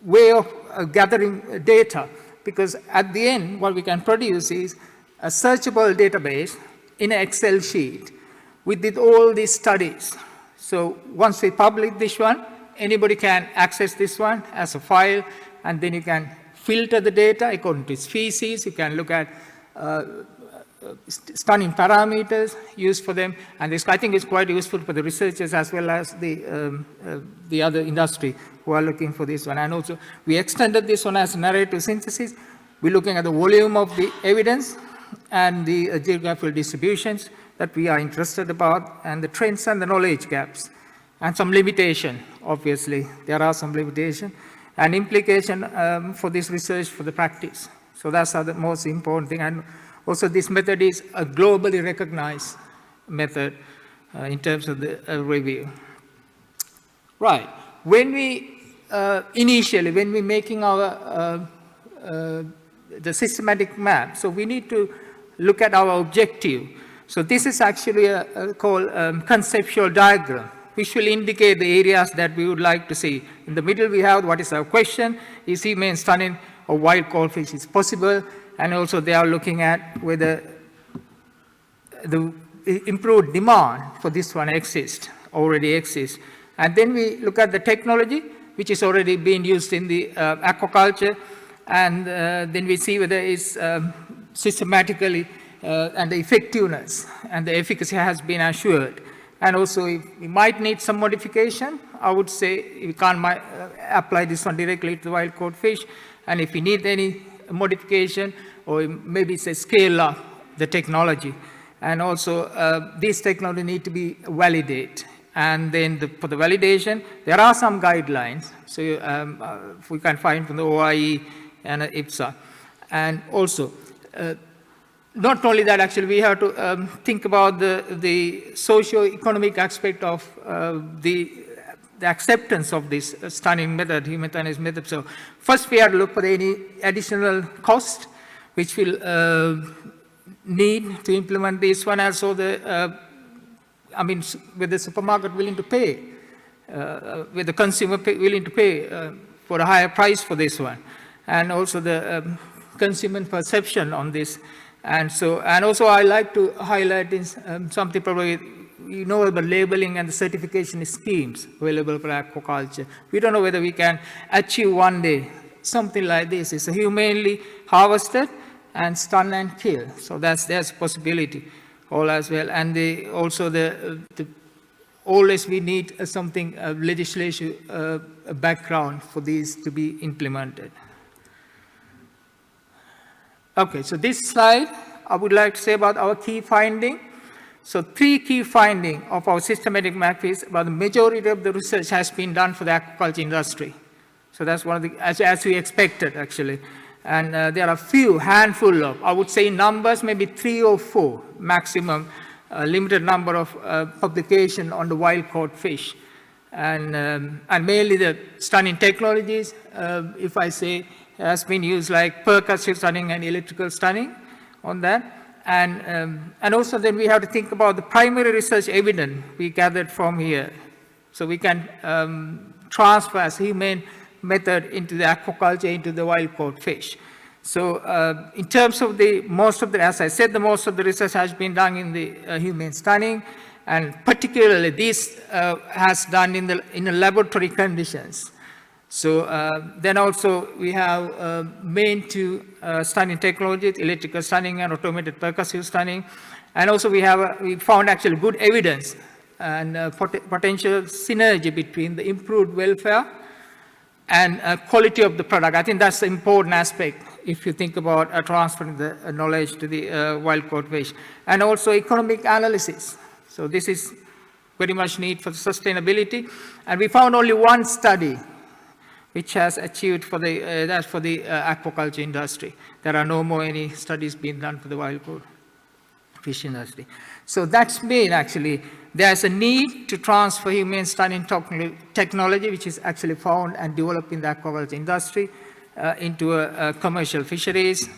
way of gathering data, because at the end, what we can produce is a searchable database in an Excel sheet with all these studies. So once we publish this one, anybody can access this one as a file, and then you can filter the data according to species. You can look at stunning parameters used for them, and this, I think, is quite useful for the researchers as well as the other industry who are looking for this one. And also, we extended this one as narrative synthesis. We're looking at the volume of the evidence and the geographical distributions that we are interested about, and the trends and the knowledge gaps, and some limitation, obviously. There are some limitation and implication for this research for the practice. So that's the most important thing. And also, this method is a globally recognized method in terms of the review. Right. When we initially, when we're making our the systematic map, so we need to look at our objective. So this is actually called conceptual diagram, which will indicate the areas that we would like to see. In the middle, we have what is our question: is humane stunning or wild-caught fish is possible? And also they are looking at whether the improved demand for this one already exists. And then we look at the technology, which is already being used in the aquaculture, and then we see whether it's systematically and the effectiveness and the efficacy has been assured. And also, if we might need some modification, I would say we can't apply this one directly to the wild-caught fish. And if we need any modification, or maybe it's a scale up the technology. And also, this technology need to be validated. And then for the validation, there are some guidelines. So we can find from the OIE and IPSA. And also, not only that, actually, we have to think about the socio-economic aspect of the acceptance of this stunning method, Litopenaeus method. So first we have to look for any additional cost which will need to implement this one. Also with the supermarket willing to pay, with the consumer willing to pay for a higher price for this one, and also the consumer perception on this. And also I like to highlight is something probably you know about labeling and the certification schemes available for aquaculture. We don't know whether we can achieve one day something like this. It's humanely harvested and stun and kill. So there's a possibility all as well. And always we need something legislation background for these to be implemented. Okay, so this slide I would like to say about our key finding. So 3 key findings of our systematic map is about the majority of the research has been done for the aquaculture industry. So that's one of the, as we expected actually. And there are a handful of, I would say numbers, maybe 3 or 4 maximum, limited number of publication on the wild-caught fish. And mainly the stunning technologies, if I say, has been used like percussive stunning and electrical stunning on that. And also then we have to think about the primary research evidence we gathered from here. So we can transfer as humane method into the aquaculture, into the wild-caught fish. So in terms of as I said, most of the research has been done in the humane stunning, and particularly this has done in the laboratory conditions. So then also we have main 2 stunning technologies, electrical stunning and automated percussive stunning. And also we found actually good evidence and potential synergy between the improved welfare and quality of the product. I think that's the important aspect if you think about transferring the knowledge to the wild-caught fish. And also economic analysis. So this is very much need for sustainability. And we found only one study which has achieved for the, that's for the aquaculture industry. There are no more any studies being done for the wild-caught fish industry. So that's mean actually there's a need to transfer humane stunning technology, which is actually found and developed in the aquaculture industry, into a commercial fisheries.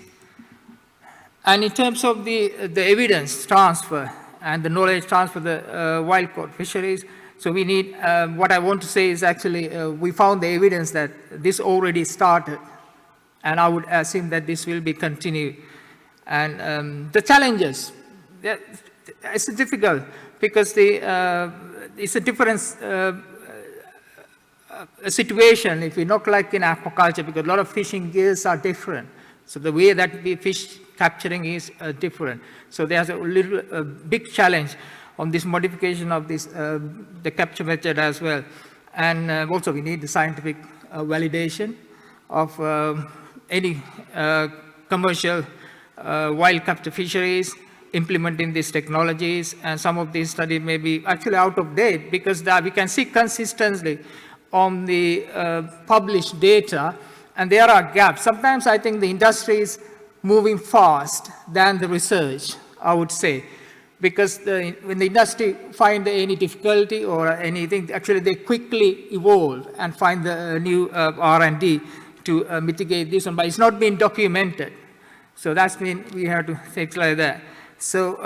And in terms of the evidence transfer and the knowledge transfer, the wild-caught fisheries, so we need, what I want to say is actually, we found the evidence that this already started, and I would assume that this will be continued. And the challenges, it's difficult because it's a different situation if we look like in aquaculture, because a lot of fishing gears are different. So the way that we fish capturing is different. So there's a big challenge on this modification of this, the capture method as well. And also we need the scientific validation of any commercial wild capture fisheries implementing these technologies, and some of these studies may be actually out of date because we can see consistently on the published data, and there are gaps. Sometimes I think the industry is moving fast than the research, I would say, because when the industry find any difficulty or anything, actually they quickly evolve and find the new R&D to mitigate this one, but it's not been documented. So that's been, we have to think like that. So,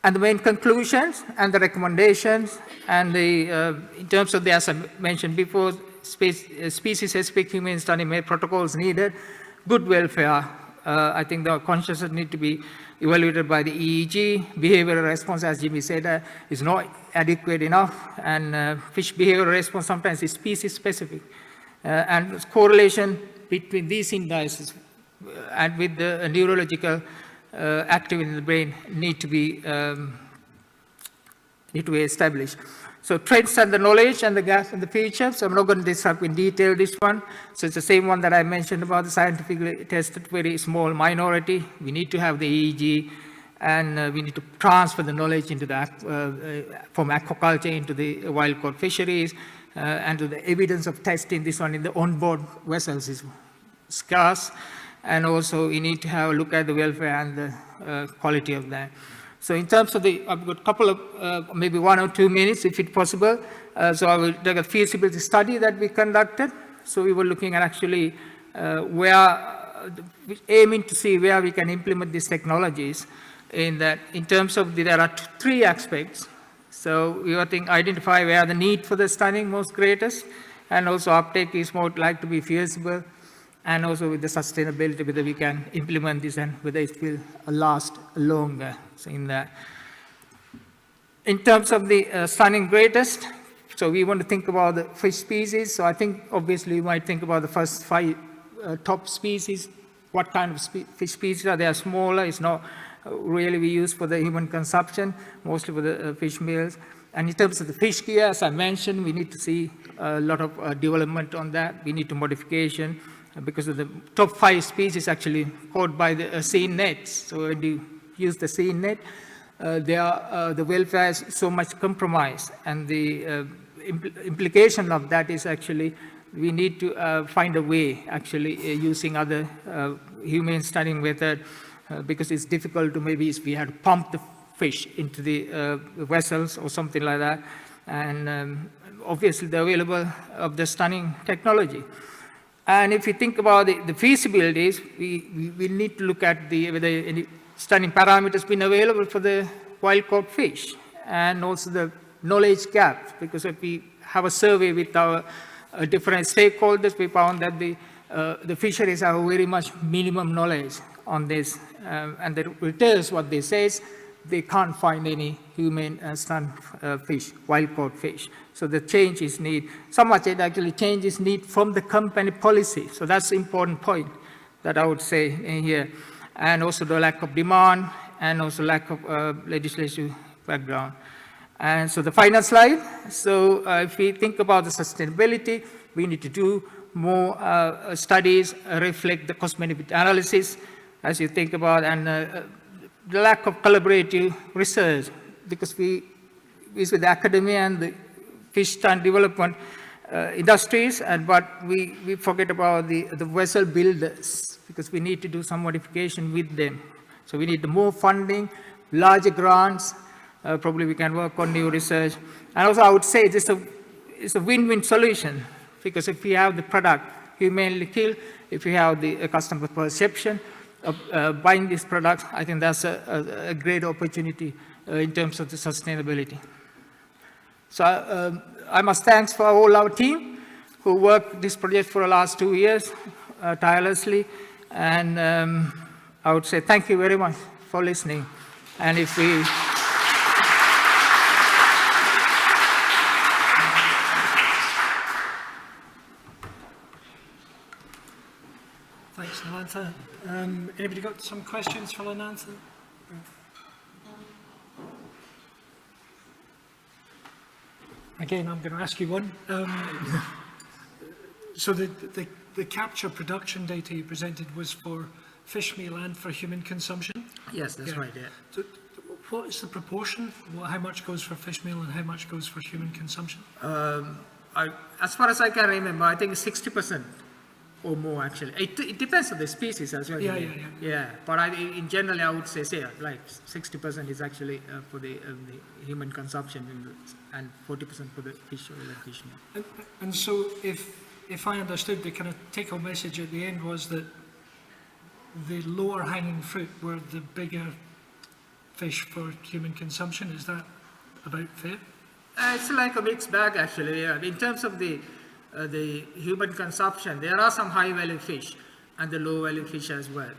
and the main conclusions and the recommendations, and the, in terms of the, as I mentioned before, species-specific humane stunning protocols needed, good welfare. I think the consciousness need to be evaluated by the EEG. Behavioral response, as Jimmy said, is not adequate enough, and fish behavioral response sometimes is species-specific. And correlation between these indices and with the neurological activity in the brain need to be established. So trends and the knowledge and the gaps in the future. So I'm not going to discuss in detail this one. So it's the same one that I mentioned about the scientifically tested very small minority. We need to have the EEG, and we need to transfer the knowledge into the from aquaculture into the wild-caught fisheries, and to the evidence of testing this one in the onboard vessels is scarce. And also we need to have a look at the welfare and the quality of that. So in terms of the, I've got a couple of, maybe 1 or 2 minutes if it's possible. So I will take a feasibility study that we conducted. So we were looking at actually aiming to see where we can implement these technologies in that, in terms of there are 3 aspects. So we were identify where the need for the stunning most greatest, and also uptake is more likely to be feasible, and also with the sustainability, whether we can implement this and whether it will last longer. So in that, in terms of the stunning greatest, so we want to think about the fish species. So I think obviously you might think about the first 5 top species. What kind of fish species are? They are smaller. It's not really we use for the human consumption, mostly for the fish meals. And in terms of the fish gear, as I mentioned, we need to see a lot of development on that. We need to modification, because of the top 5 species actually caught by the seine nets. So when you use the seine net, the welfare is so much compromised, and the implication of that is actually we need to find a way actually using other humane stunning method, because it's difficult to maybe if we had to pump the fish into the vessels or something like that, and obviously the available of the stunning technology. And if you think about the feasibilities, we need to look at whether any stunning parameters been available for the wild-caught fish, and also the knowledge gaps, because if we have a survey with our different stakeholders, we found that the fisheries have very much minimum knowledge on this, and the retailers, what they say is they can't find any humane stunned fish, wild-caught fish. So the change is need. So much it actually changes need from the company policy. So that's the important point that I would say in here. And also the lack of demand, and also lack of legislative background. And so the final slide. So if we think about the sustainability, we need to do more studies, reflect the cost-benefit analysis as you think about, and the lack of collaborative research. because we with the academia and the fish tank development industries, but we forget about the vessel builders, because we need to do some modification with them. So we need more funding, larger grants, probably we can work on new research. And also I would say it's a win-win solution, because if we have the product humanely killed, if we have the customer perception of buying this product, I think that's a great opportunity in terms of the sustainability. So I must thank for all our team who worked this project for the last 2 years tirelessly, and I would say thank you very much for listening. And if we Thanks, Nilantha. Anybody got some questions for Nilantha? Again, I'm going to ask you one. So the capture production data you presented was for fish meal and for human consumption? yes, that's right. Yeah. So what is the proportion? How much goes for fish meal and how much goes for human consumption? As far as I can remember, I think 60% or more actually. It depends on the species as well. Yeah. But in general, I would say like 60% is actually for the human consumption and 40% for the fish oil and fish meal. And so if I understood, the kind of take-home message at the end was that the lower hanging fruit were the bigger fish for human consumption. Is that about fair? It's like a mixed bag actually. Yeah. In terms of the human consumption, there are some high-value fish and the low-value fish as well.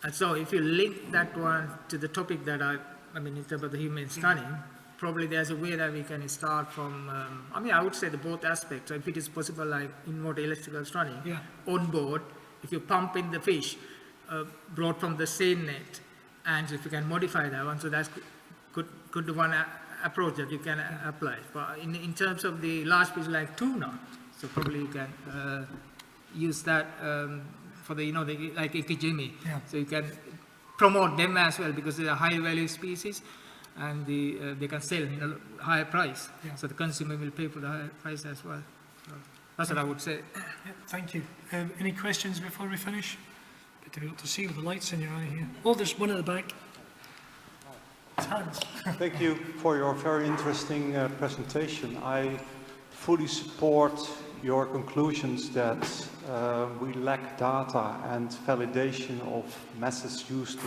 And so if you link that one to the topic that I mean, in terms of the human stunning, probably there's a way that we can start from, I would say the both aspects. So if it is possible, like in-water electrical stunning, on board, if you pump in the fish brought from the seine net, and if you can modify that one, so that's good one approach that you can apply. But in terms of the large fish like tuna, so probably you can use that for the, like ikijimi. So you can promote them as well, because they are high value species and they can sell in a higher price. So the consumer will pay for the higher price as well. So that's what I would say. Thank you. Any questions before we finish? Good to be able to see with the lights in your eye here. Oh, there's one at the back. It's Hans. Thank you for your very interesting presentation. I fully support your conclusions that we lack data and validation of methods used.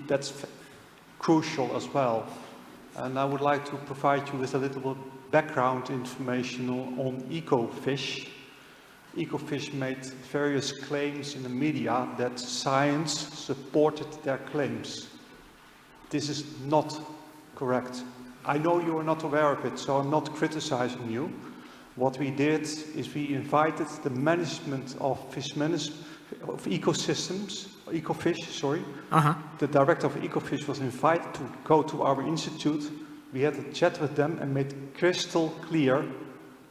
That's crucial as well. And I would like to provide you with a little background information on ecofish. Ecofish made various claims in the media that science supported their claims. This is not correct. I know you are not aware of it, so I'm not criticizing you. What we did is we invited the management of ecosystems, ecofish, sorry. The director of ecofish was invited to go to our institute. We had a chat with them and made crystal clear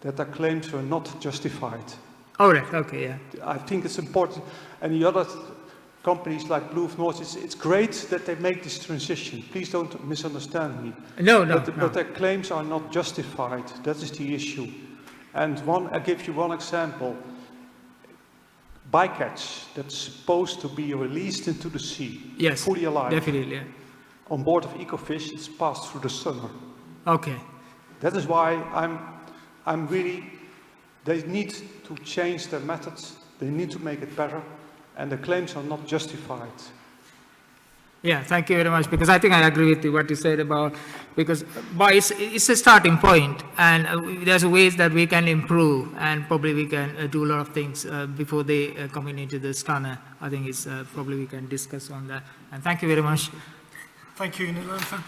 that their claims were not justified. Oh, right. Okay, yeah. I think it's important. And the other companies like Blue North, it's great that they make this transition. Please don't misunderstand me. No. But their claims are not justified. That is the issue. And I'll give you one example. Bycatch that's supposed to be released into the sea, fully alive. Definitely, yeah. On board of ecofish, it's passed through the summer. Okay. That is why I'm really, they need to change their methods, they need to make it better, and the claims are not justified. Yeah, thank you very much, because I think I agree with you what you said about, but it's a starting point, and there's ways that we can improve, and probably we can do a lot of things before they come into the scanner. I think it's probably we can discuss on that, and thank you very much. Thank you, Nilantha.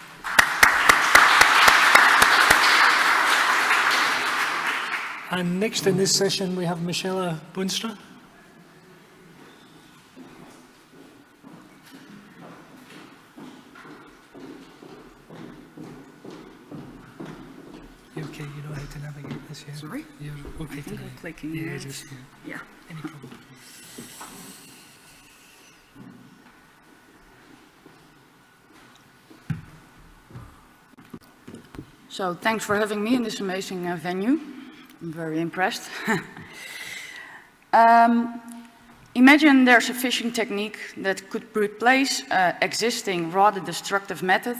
And next in this session we have Michelle Boonstra. Okay, you know how to navigate this, yeah? Sorry? You're okay I think to I'm clicking. Yeah, just Yeah. any problem. So thanks for having me in this amazing venue. I'm very impressed. Imagine there's a fishing technique that could replace existing rather destructive method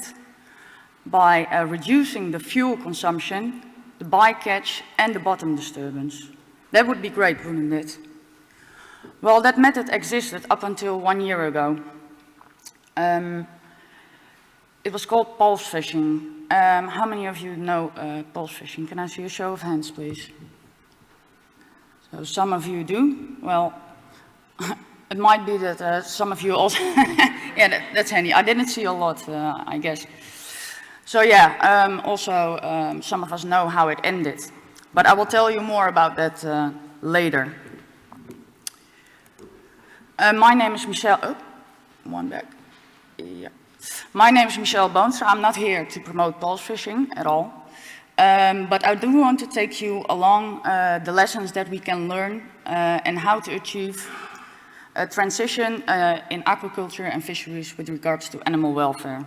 by reducing the fuel consumption, the bycatch and the bottom disturbance. That would be great, wouldn't it? Well, that method existed up until 1 year ago. It was called pulse fishing. How many of you know pulse fishing? Can I see a show of hands, please? So some of you do. Well, it might be that some of you also, yeah, that's handy. I didn't see a lot, I guess. So yeah, also some of us know how it ended, but I will tell you more about that later. My name is Michelle, oh, one back, yeah. My name is Michelle Boonstra. I'm not here to promote pulse fishing at all, but I do want to take you along the lessons that we can learn and how to achieve a transition in aquaculture and fisheries with regards to animal welfare.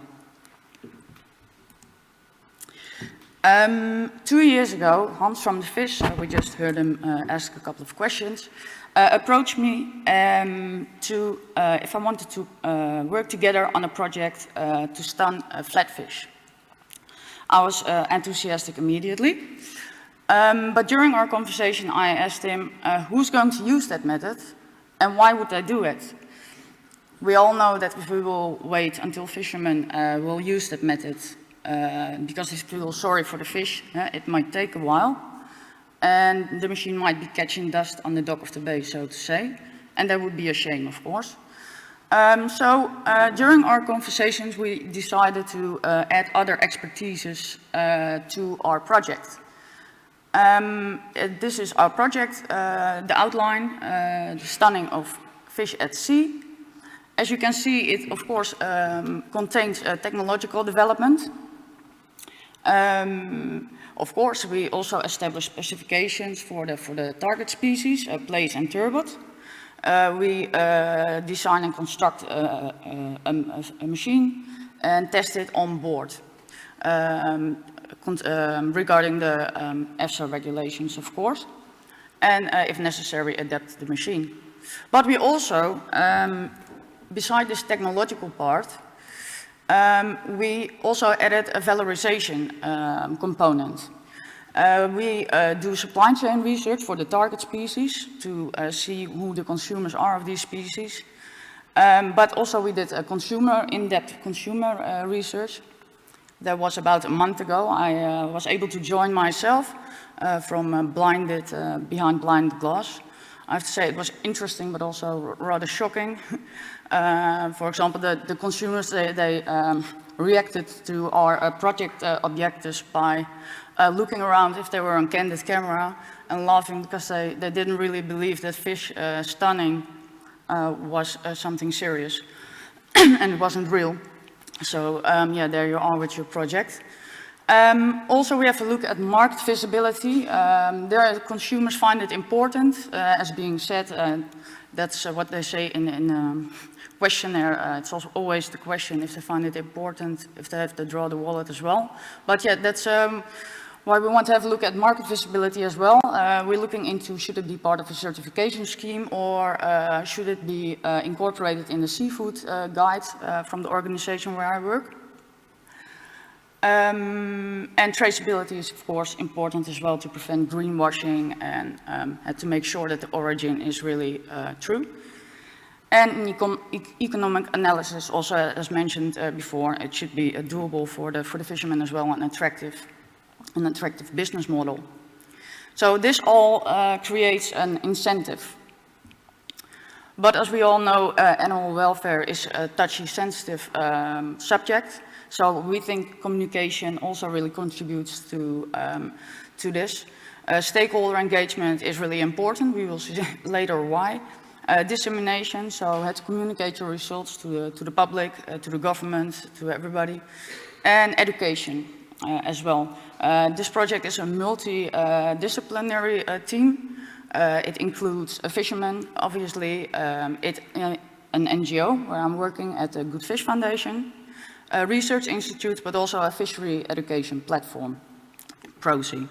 2 years ago, Hans from the Fish, we just heard him ask a couple of questions, approached me if I wanted to work together on a project to stun flatfish. I was enthusiastic immediately, but during our conversation I asked him who's going to use that method and why would they do it? We all know that if we will wait until fishermen will use that method because they feel sorry for the fish, it might take a while. And the machine might be catching dust on the dock of the bay, so to say, and that would be a shame, of course. During our conversations, we decided to add other expertises to our project. This is our project, the outline, the stunning of fish at sea. As you can see, it of course contains technological development. Of course, we also established specifications for the target species, plaice and turbot. We design and construct a machine and test it on board regarding the EFSA regulations, of course, and if necessary, adapt the machine. But we also, beside this technological part, we also added a valorization component. We do supply chain research for the target species to see who the consumers are of these species. But also we did a in-depth consumer research. That was about a month ago. I was able to join myself from behind blinded glass. I have to say it was interesting, but also rather shocking. For example, the consumers, they reacted to our project objectives by looking around if they were on candid camera and laughing because they didn't really believe that fish stunning was something serious and it wasn't real. So yeah, there you are with your project. Also, we have to look at market visibility. Consumers find it important, as being said. That's what they say in questionnaire. It's also always the question if they find it important, if they have to draw the wallet as well. But yeah, that's why we want to have a look at market visibility as well. We're looking into should it be part of a certification scheme or should it be incorporated in the seafood guide from the organization where I work. And traceability is of course important as well to prevent greenwashing and to make sure that the origin is really true. And economic analysis also, as mentioned before, it should be doable for the fishermen as well, an attractive business model. So this all creates an incentive. But as we all know, animal welfare is a touchy, sensitive subject. So we think communication also really contributes to this. Stakeholder engagement is really important. We will see later why. Dissemination, so had to communicate your results to the public, to the government, to everybody. And education as well. This project is a multidisciplinary team. It includes a fisherman, obviously, an NGO where I'm working at the Good Fish Foundation, a research institute, but also a fishery education platform. PROCE.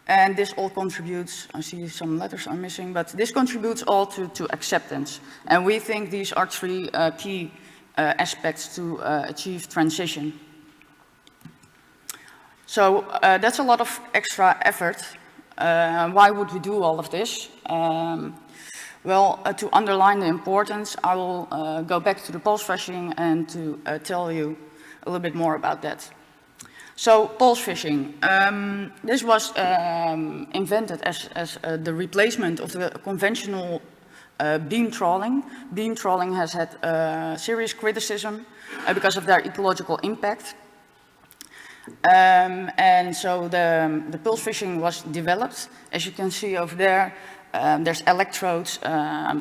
And this all contributes, I see some letters are missing, but this contributes all to acceptance. And we think these are three key aspects to achieve transition. So that's a lot of extra effort. Why would we do all of this? Well, to underline the importance, I will go back to the pulse fishing and to tell you a little bit more about that. So, pulse fishing. This was invented as the replacement of the conventional beam trawling. Beam trawling has had serious criticism because of their ecological impact. And so the pulse fishing was developed. As you can see over there, there's electrodes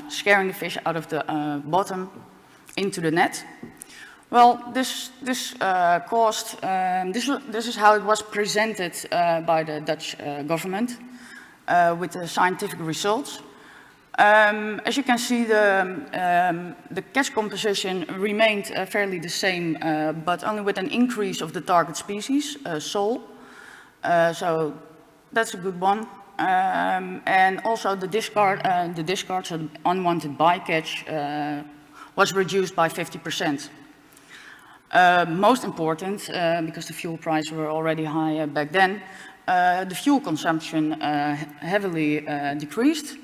scaring the fish out of the bottom into the net. Well, this is how it was presented by the Dutch government with the scientific results. As you can see, the catch composition remained fairly the same, but only with an increase of the target species, sole. So that's a good one. And also the discard, so the unwanted bycatch, was reduced by 50%. Most important, because the fuel prices were already high back then, the fuel consumption heavily decreased.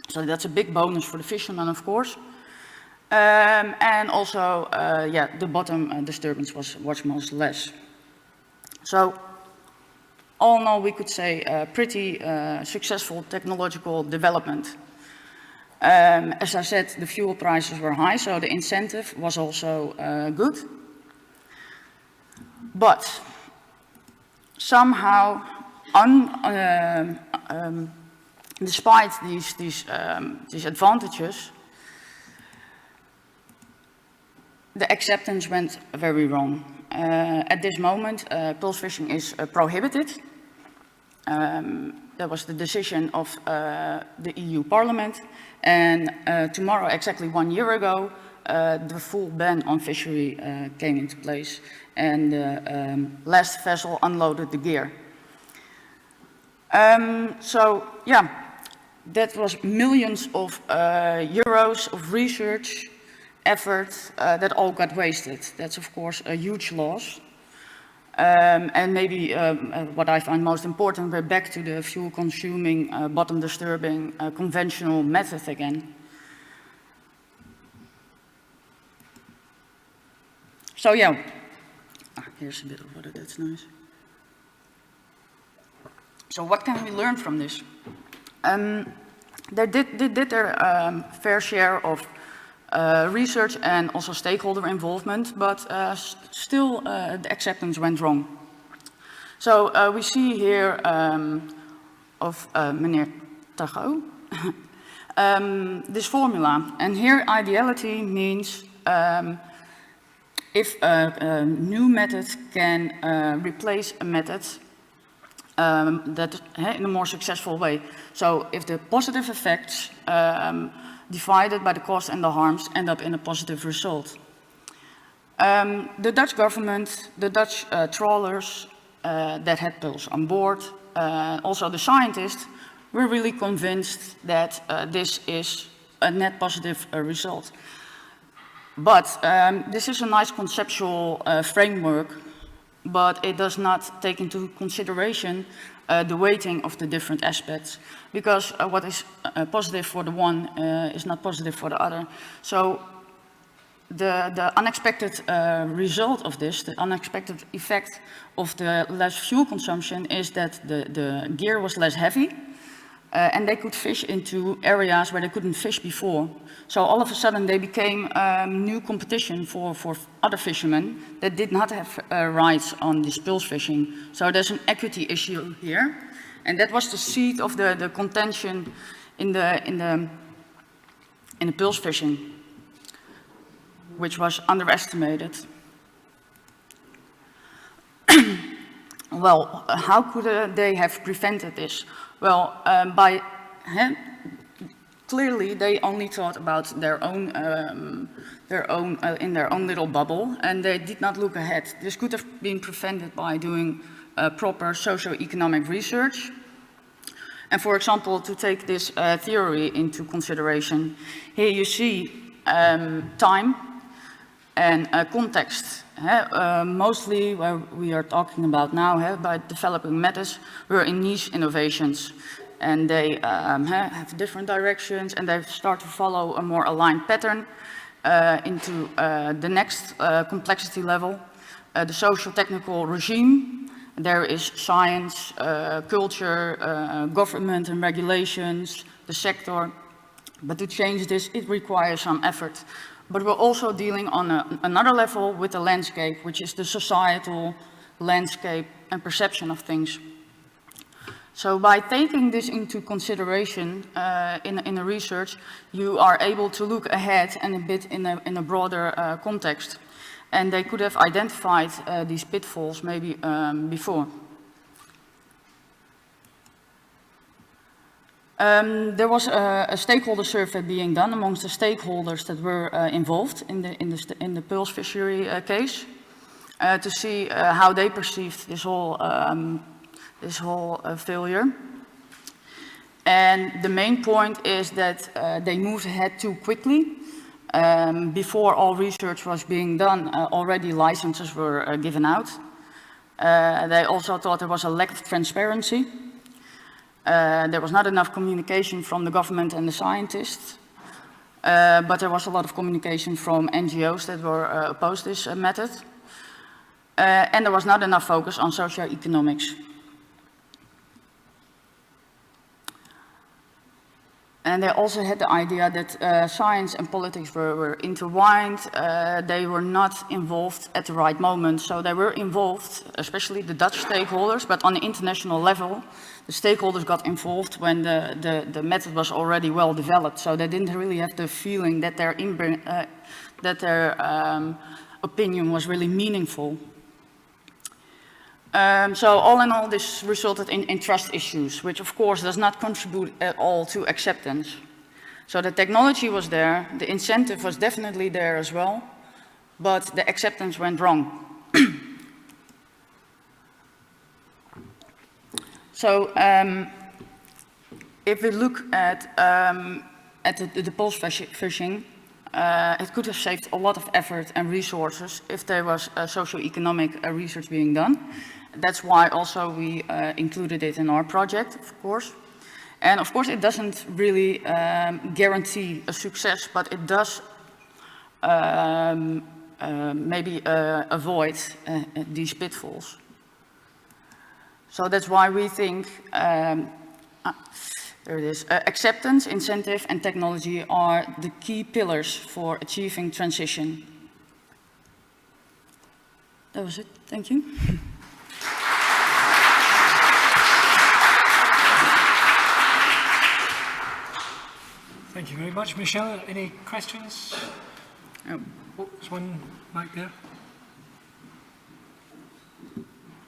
So that's a big bonus for the fishermen, of course. And also, yeah, the bottom disturbance was much less. So, all in all, we could say a pretty successful technological development. As I said, the fuel prices were high, so the incentive was also good. But somehow, despite these advantages, the acceptance went very wrong. At this moment, pulse fishing is prohibited. That was the decision of the EU Parliament, and tomorrow, exactly 1 year ago, the full ban on fishery came into place, and the last vessel unloaded the gear. So, yeah, that was millions of euros of research effort that all got wasted. That's, of course, a huge loss. And maybe what I find most important, we're back to the fuel-consuming, bottom-disturbing, conventional method again. So, yeah, here's a bit of water, that's nice. So what can we learn from this? They did their fair share of research and also stakeholder involvement, but still the acceptance went wrong. So we see here of meneer Tago this formula, and here ideality means if a new method can replace a method that in a more successful way. So if the positive effects divided by the cost and the harms end up in a positive result. The Dutch government, the Dutch trawlers that had pulse on board, also the scientists, were really convinced that this is a net positive result. But this is a nice conceptual framework, but it does not take into consideration the weighting of the different aspects, because what is positive for the one is not positive for the other. So the unexpected result of this, the unexpected effect of the less fuel consumption is that the gear was less heavy, and they could fish into areas where they couldn't fish before. So all of a sudden they became new competition for other fishermen that did not have rights on this pulse fishing. So there's an equity issue here, and that was the seed of the contention in the pulse fishing, which was underestimated. Well, how could they have prevented this? Well, by clearly they only thought about their own in their own little bubble, and they did not look ahead. This could have been prevented by doing proper socio-economic research. And for example, to take this theory into consideration, here you see time and context. Mostly where we are talking about now, by developing methods, we're in niche innovations. And they have different directions, and they start to follow a more aligned pattern into the next complexity level, the social-technical regime. There is science, culture, government and regulations, the sector. But to change this, it requires some effort. But we're also dealing on another level with the landscape, which is the societal landscape and perception of things. So by taking this into consideration in a research, you are able to look ahead and a bit in a broader context. And they could have identified these pitfalls maybe before. There was a stakeholder survey being done amongst the stakeholders that were involved in the pearl fishery case to see how they perceived this whole failure. And the main point is that they moved ahead too quickly. Before all research was being done, already licenses were given out. They also thought there was a lack of transparency. There was not enough communication from the government and the scientists, but there was a lot of communication from NGOs that were opposed this method. And there was not enough focus on socio-economics. And they also had the idea that science and politics were intertwined. They were not involved at the right moment. So they were involved, especially the Dutch stakeholders, but on the international level, the stakeholders got involved when the method was already well developed. So they didn't really have the feeling that their opinion was really meaningful. So all in all, this resulted in trust issues, which of course does not contribute at all to acceptance. So the technology was there, the incentive was definitely there as well, but the acceptance went wrong. So if we look at the pulse fishing, it could have saved a lot of effort and resources if there was socio-economic research being done. That's why also we included it in our project, of course. And of course it doesn't really guarantee a success, but it does maybe avoid these pitfalls. So that's why we think there it is. Acceptance, incentive, and technology are the key pillars for achieving transition. That was it. Thank you. Thank you very much, Michelle. Any questions? Oh, there's one back there.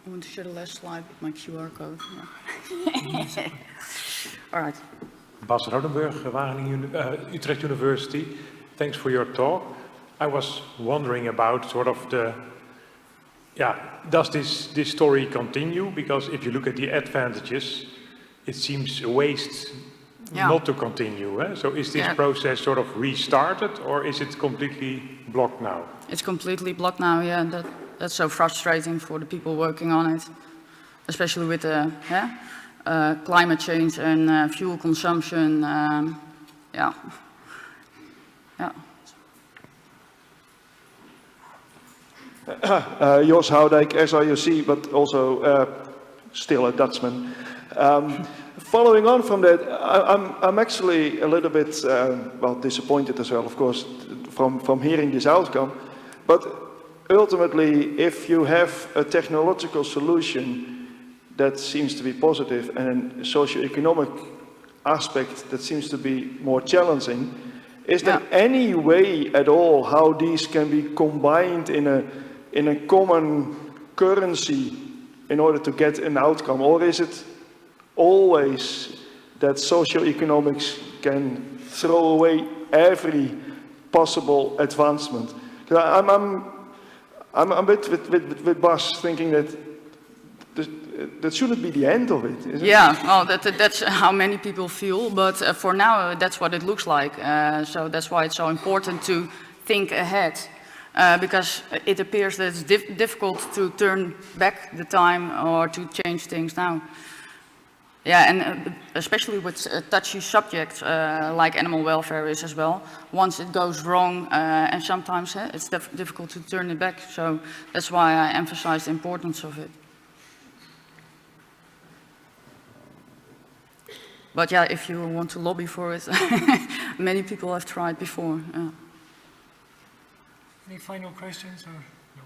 I want to share the last slide with my QR code. Yeah. All right. Bas Rodenburg, Utrecht University. Thanks for your talk. I was wondering about sort of does this story continue? Because if you look at the advantages, it seems a waste not to continue. Eh? So is this process sort of restarted, or is it completely blocked now? It's completely blocked now, yeah. That's so frustrating for the people working on it, especially with the climate change and fuel consumption. Jos Houdijk, SIOC, but also still a Dutchman. Following on from that, I'm actually a little bit disappointed as well, of course, from hearing this outcome. But ultimately, if you have a technological solution that seems to be positive and a socio-economic aspect that seems to be more challenging, is there any way at all how these can be combined in a common currency in order to get an outcome? Or is it always that socio-economics can throw away every possible advancement. I'm a bit with Bas thinking that that shouldn't be the end of it, is it? Yeah, well, that's how many people feel, but for now that's what it looks like. So that's why it's so important to think ahead, because it appears that it's difficult to turn back the time or to change things now. Yeah, and especially with touchy subjects like animal welfare is as well. Once it goes wrong, and sometimes it's difficult to turn it back. So that's why I emphasize the importance of it. But yeah, if you want to lobby for it, many people have tried before. Yeah. Any final questions? Or no?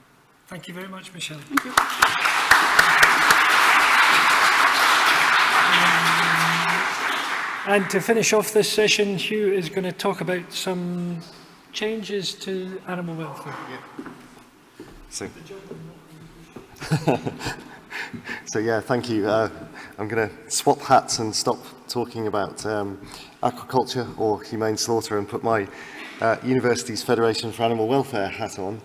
Thank you very much, Michelle. Thank you. And to finish off this session, Hugh is going to talk about some changes to animal welfare. Yeah. So yeah, thank you. I'm going to swap hats and stop talking about aquaculture or humane slaughter and put my university's Federation for Animal Welfare hat on,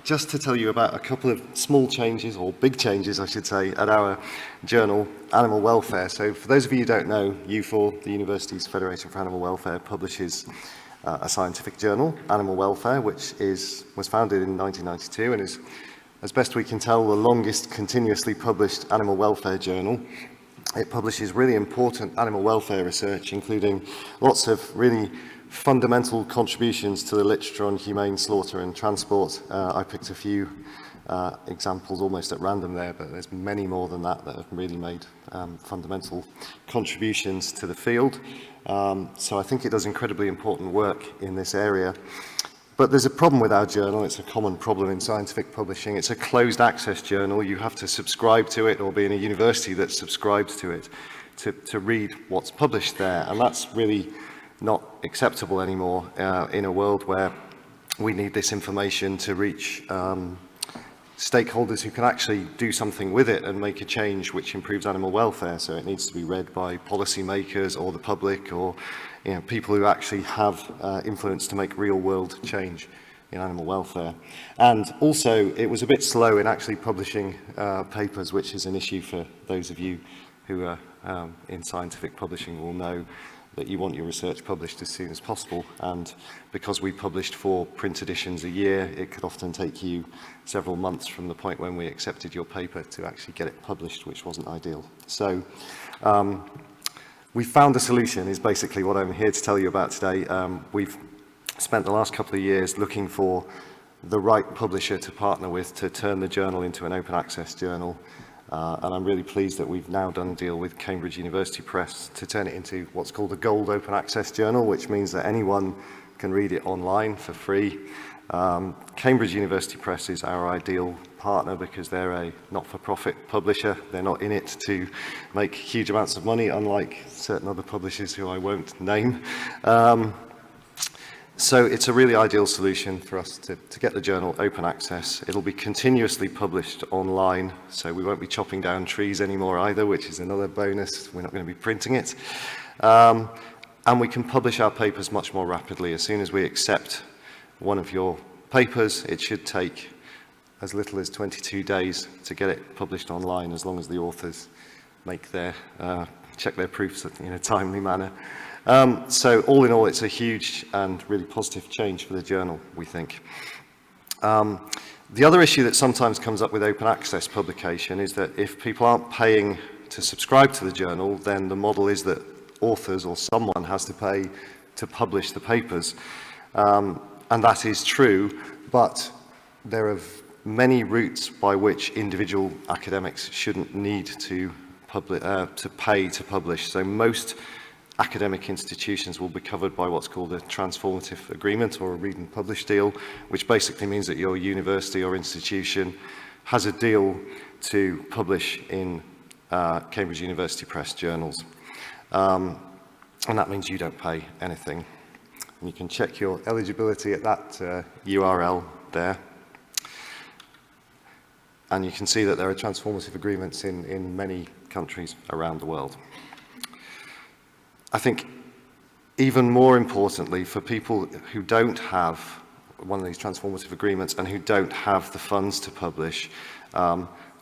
just to tell you about a couple of small changes, or big changes I should say, at our journal, Animal Welfare. So for those of you who don't know, UFAW, the university's Federation for Animal Welfare, publishes a scientific journal, Animal Welfare, which was founded in 1992 and is, as best we can tell, the longest continuously published animal welfare journal. It publishes really important animal welfare research, including lots of really fundamental contributions to the literature on humane slaughter and transport. I picked a few examples almost at random there, but there's many more than that have really made fundamental contributions to the field. So I think it does incredibly important work in this area. But there's a problem with our journal. It's a common problem in scientific publishing. It's a closed access journal. You have to subscribe to it or be in a university that subscribes to it to read what's published there. And that's really not acceptable anymore in a world where we need this information to reach stakeholders who can actually do something with it and make a change which improves animal welfare. So it needs to be read by policymakers or the public, or people who actually have influence to make real world change in animal welfare. And also it was a bit slow in actually publishing papers, which is an issue for those of you who are in scientific publishing will know that you want your research published as soon as possible, and because we published 4 print editions a year, it could often take you several months from the point when we accepted your paper to actually get it published, which wasn't ideal. So we found a solution, is basically what I'm here to tell you about today. We've spent the last couple of years looking for the right publisher to partner with to turn the journal into an open access journal. And I'm really pleased that we've now done a deal with Cambridge University Press to turn it into what's called a gold open access journal, which means that anyone can read it online for free. Cambridge University Press is our ideal partner because they're a not-for-profit publisher. They're not in it to make huge amounts of money, unlike certain other publishers who I won't name. So it's a really ideal solution for us to get the journal open access. It'll be continuously published online, so we won't be chopping down trees anymore either, which is another bonus. We're not going to be printing it. And we can publish our papers much more rapidly. As soon as we accept one of your papers, it should take as little as 22 days to get it published online, as long as the authors make their check their proofs in a timely manner. So all in all, it's a huge and really positive change for the journal, we think. The other issue that sometimes comes up with open access publication is that if people aren't paying to subscribe to the journal, then the model is that authors or someone has to pay to publish the papers. And that is true, but there are many routes by which individual academics shouldn't need to pay to publish. So most academic institutions will be covered by what's called a transformative agreement, or a read and publish deal, which basically means that your university or institution has a deal to publish in Cambridge University Press journals. And that means you don't pay anything. And you can check your eligibility at that URL there. And you can see that there are transformative agreements in many countries around the world. I think even more importantly, for people who don't have one of these transformative agreements and who don't have the funds to publish,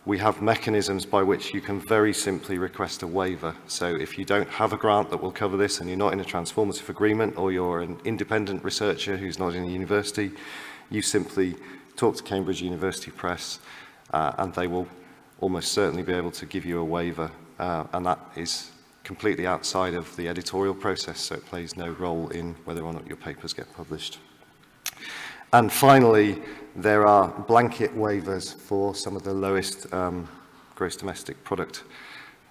we have mechanisms by which you can very simply request a waiver. So if you don't have a grant that will cover this and you're not in a transformative agreement, or you're an independent researcher who's not in a university, you simply talk to Cambridge University Press and they will almost certainly be able to give you a waiver. And that is completely outside of the editorial process, so it plays no role in whether or not your papers get published. And finally, there are blanket waivers for some of the lowest gross domestic product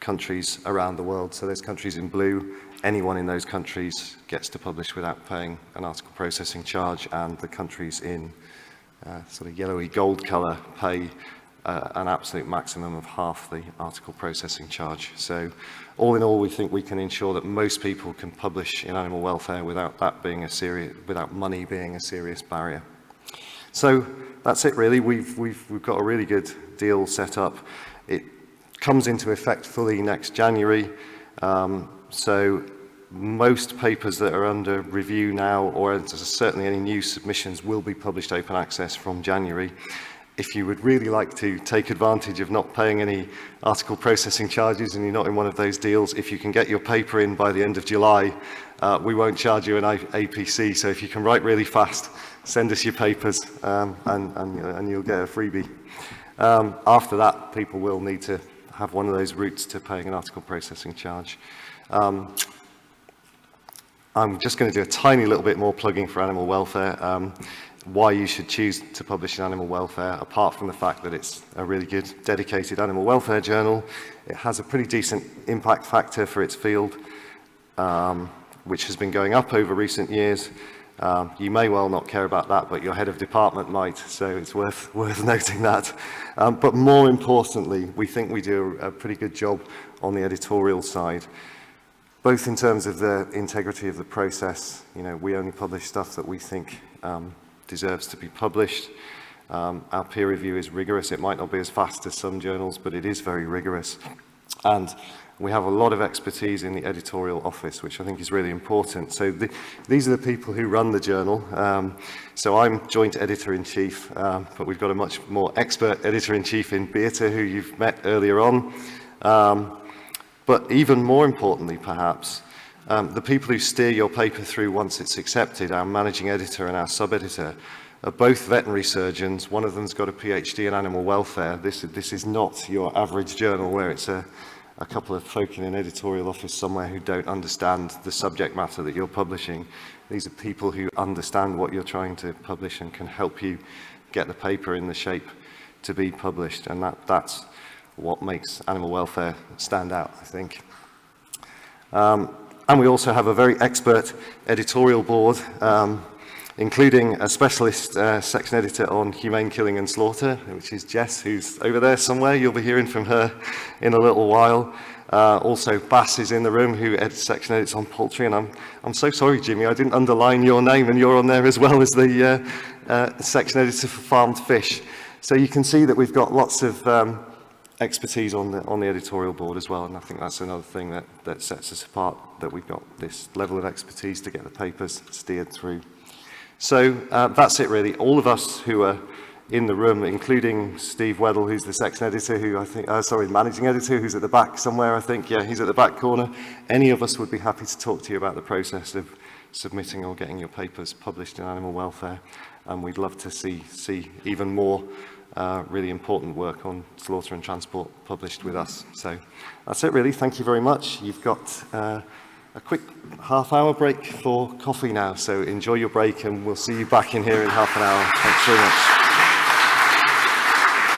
countries around the world. So there's countries in blue. Anyone in those countries gets to publish without paying an article processing charge, and the countries in sort of yellowy gold colour pay an absolute maximum of half the article processing charge. So all in all, we think we can ensure that most people can publish in animal welfare without that being without money being a serious barrier. So that's it really. We've got a really good deal set up. It comes into effect fully next January. So most papers that are under review now, or certainly any new submissions, will be published open access from January. If you would really like to take advantage of not paying any article processing charges and you're not in one of those deals, if you can get your paper in by the end of July, we won't charge you an APC. So if you can write really fast, send us your papers and you'll get a freebie. After that, people will need to have one of those routes to paying an article processing charge. I'm just going to do a tiny little bit more plugging for animal welfare. Why you should choose to publish in animal welfare, apart from the fact that it's a really good dedicated animal welfare journal. It has a pretty decent impact factor for its field, which has been going up over recent years. You may well not care about that, but your head of department might, so it's worth noting that. But more importantly, we think we do a pretty good job on the editorial side, both in terms of the integrity of the process. You know, we only publish stuff that we think deserves to be published. Our peer review is rigorous. It might not be as fast as some journals, but it is very rigorous. And we have a lot of expertise in the editorial office, which I think is really important. So these are the people who run the journal. So I'm joint editor-in-chief, but we've got a much more expert editor-in-chief in Beata, who you've met earlier on. But even more importantly, perhaps, the people who steer your paper through once it's accepted, our managing editor and our sub-editor, are both veterinary surgeons. One of them's got a PhD in animal welfare. This is not your average journal where it's a couple of folk in an editorial office somewhere who don't understand the subject matter that you're publishing. These are people who understand what you're trying to publish and can help you get the paper in the shape to be published. And that's what makes animal welfare stand out, I think. And we also have a very expert editorial board, including a specialist section editor on humane killing and slaughter, which is Jess, who's over there somewhere. You'll be hearing from her in a little while. Also, Bass is in the room, who section edits on poultry. And I'm so sorry, Jimmy, I didn't underline your name, and you're on there as well as the section editor for farmed fish. So you can see that we've got lots of expertise on the editorial board as well, and I think that's another thing that sets us apart, that we've got this level of expertise to get the papers steered through. So that's it really. All of us who are in the room, including Steve Weddell, who's the section editor, who I think, managing editor, who's at the back somewhere, I think. Yeah, he's at the back corner. Any of us would be happy to talk to you about the process of submitting or getting your papers published in animal welfare, and we'd love to see even more really important work on slaughter and transport published with us. So that's it really. Thank you very much. You've got a quick half-hour break for coffee now, so enjoy your break and we'll see you back in here in half an hour. Thanks very much.